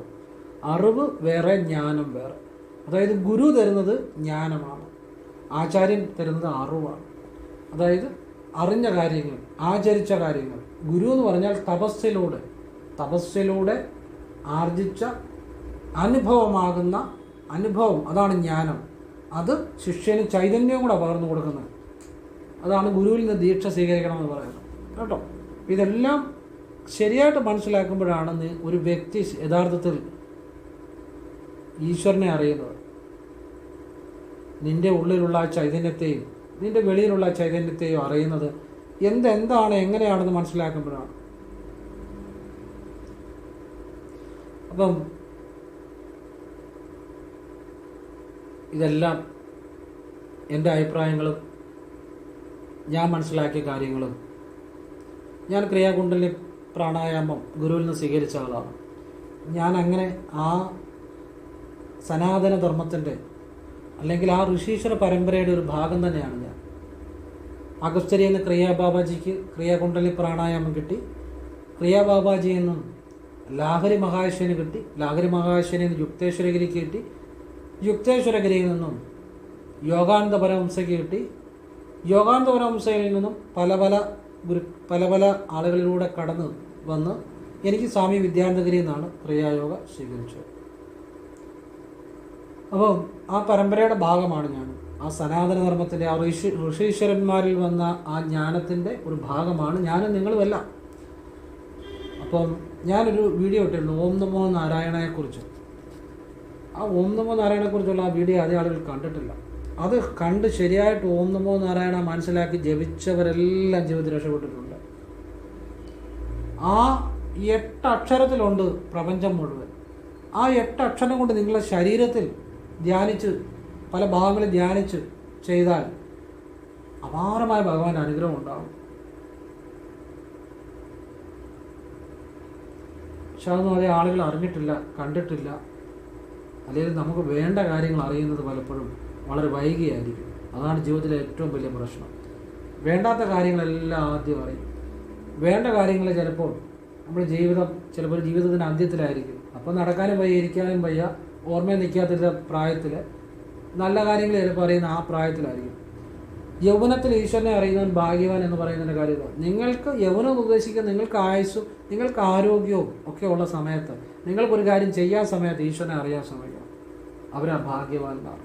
Speaker 1: അറിവ് വേറെ, ജ്ഞാനം വേറെ. അതായത് ഗുരു തരുന്നത് ജ്ഞാനമാണ്, ആചാര്യൻ തരുന്നത് അറിവാണ്. അതായത് അറിഞ്ഞ കാര്യങ്ങൾ, ആചരിച്ച കാര്യങ്ങൾ. ഗുരു എന്ന് പറഞ്ഞാൽ തപസ്സിലൂടെ ആർജിച്ച അനുഭവമാകുന്ന അനുഭവം, അതാണ് ജ്ഞാനം. അത് ശിഷ്യന് ചൈതന്യവും കൂടെ പകർന്നു കൊടുക്കുന്നത്. അതാണ് ഗുരുവിൽ നിന്ന് ദീക്ഷ സ്വീകരിക്കണമെന്ന് പറയുന്നത് കേട്ടോ. ഇതെല്ലാം ശരിയായിട്ട് മനസ്സിലാക്കുമ്പോഴാണ് ഒരു വ്യക്തി യഥാർത്ഥത്തിൽ ഈശ്വരനെ അറിയുന്നത്. നിൻ്റെ ഉള്ളിലുള്ള ചൈതന്യത്തെയും നിൻ്റെ വെളിയിലുള്ള ചൈതന്യത്തെയും അറിയുന്നത് എന്താണ് എങ്ങനെയാണെന്ന് മനസ്സിലാക്കുമ്പോഴാണ്. അപ്പം ഇതെല്ലാം എൻ്റെ അഭിപ്രായങ്ങളും ഞാൻ മനസ്സിലാക്കിയ കാര്യങ്ങളും. ഞാൻ ക്രിയാകുണ്ടലിനി പ്രാണായാമം ഗുരുവിൽ നിന്ന് സ്വീകരിച്ച ആളാണ്. ഞാൻ അങ്ങനെ ആ സനാതന ധർമ്മത്തിൻ്റെ അല്ലെങ്കിൽ ആ ഋഷീശ്വര പരമ്പരയുടെ ഒരു ഭാഗം തന്നെയാണ് ഞാൻ. അഗസ്ത്യരി എന്ന ക്രിയാബാബാജിക്ക് ക്രിയാകുണ്ടലിനി പ്രാണായാമം കിട്ടി. ക്രിയാബാബാജിയിൽ നിന്നും ലാഹരി മഹാശ്വന് കിട്ടി. ലാഹരി മഹാശ്വനിൽ നിന്ന് യുക്തേശ്വരഗിരിക്ക് കിട്ടി. യുക്തേശ്വരഗിരിയിൽ നിന്നും യോഗാനന്ദ പരമഹംസയ്ക്ക് കിട്ടി. യോഗാനന്ദ പരമഹംസയിൽ നിന്നും പല പല ആളുകളിലൂടെ കടന്ന് വന്ന് എനിക്ക് സ്വാമി വിദ്യാനന്ദഗിരിയിൽ നിന്നാണ് ക്രിയായോഗ സ്വീകരിച്ചത്. അപ്പം ആ പരമ്പരയുടെ ഭാഗമാണ് ഞാൻ. ആ സനാതന ധർമ്മത്തിൻ്റെ ആ ഋഷീശ്വരന്മാരിൽ വന്ന ആ ജ്ഞാനത്തിൻ്റെ ഒരു ഭാഗമാണ് ഞാനും നിങ്ങളുമെല്ലാം. അപ്പം ഞാനൊരു വീഡിയോ ഇട്ടിരുന്നു ഓം നമോ നാരായണയെക്കുറിച്ച്. ആ ഓം നമോ നാരായണയെക്കുറിച്ചുള്ള ആ വീഡിയോ അതേ ആളുകൾ കണ്ടിട്ടില്ല. അത് കണ്ട് ശരിയായിട്ട് ഓം നമോ നാരായണ മനസ്സിലാക്കി ജപിച്ചവരെല്ലാം ജീവിതത്തിൽ രക്ഷപ്പെട്ടിട്ടുണ്ട്. ആ 8 അക്ഷരത്തിലുണ്ട് പ്രപഞ്ചം മുഴുവൻ. ആ 8 അക്ഷരം കൊണ്ട് നിങ്ങളുടെ ശരീരത്തിൽ ധ്യാനിച്ച്, പല ഭാഗങ്ങളിൽ ധ്യാനിച്ച് ചെയ്താൽ അപാരമായ ഭഗവാന്റെ അനുഗ്രഹം ഉണ്ടാകും. പക്ഷെ അതൊന്നും അതേ ആളുകൾ അറിഞ്ഞിട്ടില്ല, കണ്ടിട്ടില്ല. അല്ലെങ്കിൽ നമുക്ക് വേണ്ട കാര്യങ്ങൾ അറിയുന്നത് പലപ്പോഴും വളരെ വൈകിയായിരിക്കും. അതാണ് ജീവിതത്തിലെ ഏറ്റവും വലിയ പ്രശ്നം. വേണ്ടാത്ത കാര്യങ്ങളെല്ലാം ആദ്യം അറിയും. വേണ്ട കാര്യങ്ങൾ ചിലപ്പോൾ നമ്മുടെ ചിലപ്പോൾ ജീവിതത്തിൻ്റെ അന്ത്യത്തിലായിരിക്കും. അപ്പോൾ നടക്കാനും വയ്യ, ഇരിക്കാനും വയ്യ, ഓർമ്മയിൽ നിൽക്കാത്ത പ്രായത്തിൽ നല്ല കാര്യങ്ങൾ ചിലപ്പോൾ അറിയുന്ന ആ പ്രായത്തിലായിരിക്കും. യൗവനത്തിൽ ഈശ്വരനെ അറിയുന്നവൻ ഭാഗ്യവാൻ എന്ന് പറയുന്നതിൻ്റെ കാര്യം. നിങ്ങൾക്ക് യൗവനം ഉദ്ദേശിക്കുക നിങ്ങൾക്ക് ആയുസ്സും നിങ്ങൾക്ക് ആരോഗ്യവും ഒക്കെ ഉള്ള സമയത്ത്, നിങ്ങൾക്കൊരു കാര്യം ചെയ്യാൻ സമയത്ത് ഈശ്വരനെ അറിയാൻ ശ്രമിക്കണം. അവരാ ഭാഗ്യവാന്മാർ.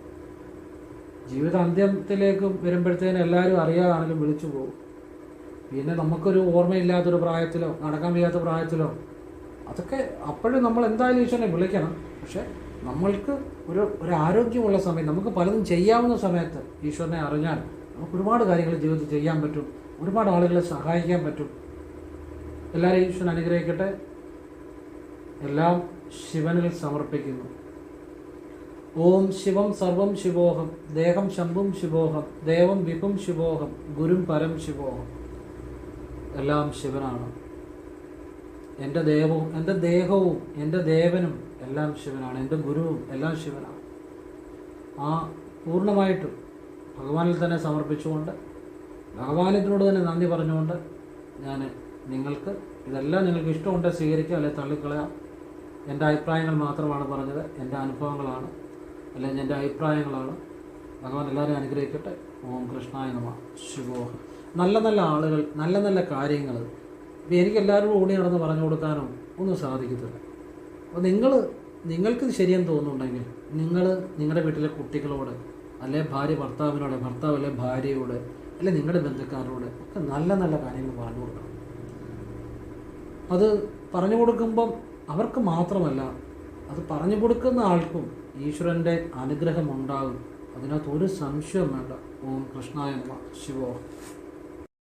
Speaker 1: ജീവിത അന്ത്യത്തിലേക്ക് വരുമ്പോഴത്തേനും എല്ലാവരും അറിയാതാണെങ്കിലും വിളിച്ചു പോകും. പിന്നെ നമുക്കൊരു ഓർമ്മയില്ലാത്തൊരു പ്രായത്തിലോ നടക്കാൻ വയ്യാത്ത പ്രായത്തിലോ അതൊക്കെ അപ്പോഴും നമ്മൾ എന്തായാലും ഈശ്വരനെ വിളിക്കണം. പക്ഷെ നമ്മൾക്ക് ഒരു ആരോഗ്യമുള്ള സമയം, നമുക്ക് പലതും ചെയ്യാവുന്ന സമയത്ത് ഈശ്വരനെ അറിഞ്ഞാൽ നമുക്ക് ഒരുപാട് കാര്യങ്ങൾ ജീവിതത്തിൽ ചെയ്യാൻ പറ്റും, ഒരുപാട് ആളുകളെ സഹായിക്കാൻ പറ്റും. എല്ലാവരെയും ഈശ്വരൻ അനുഗ്രഹിക്കട്ടെ. എല്ലാം ശിവനിൽ സമർപ്പിക്കുന്നു. ഓം ശിവം സർവം ശിവോഹം, ദേഹം ശംഭും ശിവോഹം, ദേവം വിഭും ശിവോഹം, ഗുരും പരം ശിവോഹം. എല്ലാം ശിവനാണ്. എൻ്റെ ദേവവും എൻ്റെ ദേഹവും എൻ്റെ ദേവനും എല്ലാം ശിവനാണ്. എൻ്റെ ഗുരുവും എല്ലാം ശിവനാണ്. ആ പൂർണ്ണമായിട്ടും ഭഗവാനിൽ തന്നെ സമർപ്പിച്ചുകൊണ്ട്, ഭഗവാനത്തിനോട് തന്നെ നന്ദി പറഞ്ഞുകൊണ്ട് ഞാൻ ഇതെല്ലാം നിങ്ങൾക്ക് ഇഷ്ടമുണ്ടെങ്കിൽ സ്വീകരിക്കുക, അല്ലെങ്കിൽ തള്ളിക്കളയാം. എൻ്റെ അഭിപ്രായങ്ങൾ മാത്രമാണ് പറഞ്ഞത്, എൻ്റെ അനുഭവങ്ങളാണ്, അല്ലെങ്കിൽ എൻ്റെ അഭിപ്രായങ്ങളാണ്. ഭഗവാൻ എല്ലാവരെയും അനുഗ്രഹിക്കട്ടെ. ഓം കൃഷ്ണായ നമഃ. ശിവോഹം. നല്ല നല്ല ആളുകൾ, നല്ല നല്ല കാര്യങ്ങൾ ഇപ്പം എനിക്ക് എല്ലാവരോടും ഓടി നടന്ന് പറഞ്ഞു കൊടുക്കാനോ ഒന്നും സാധിക്കത്തില്ല. അപ്പോൾ നിങ്ങൾക്കിത് ശരിയെന്ന് തോന്നുന്നുണ്ടെങ്കിൽ നിങ്ങളുടെ വീട്ടിലെ കുട്ടികളോട്, അല്ലെ ഭർത്താവിനോട്, ഭർത്താവ് അല്ലെ ഭാര്യയോട്, അല്ലെ നിങ്ങളുടെ ബന്ധുക്കാരോട് ഒക്കെ നല്ല നല്ല കാര്യങ്ങൾ പറഞ്ഞു കൊടുക്കണം. അത് പറഞ്ഞു കൊടുക്കുമ്പം അവർക്ക് മാത്രമല്ല, അത് പറഞ്ഞു കൊടുക്കുന്ന ആൾക്കും ഈശ്വരൻ്റെ അനുഗ്രഹം ഉണ്ടാകും. അതിനകത്ത് ഒരു സംശയവും വേണ്ട. ഓം കൃഷ്ണായ നമഃ. ശിവോഹം.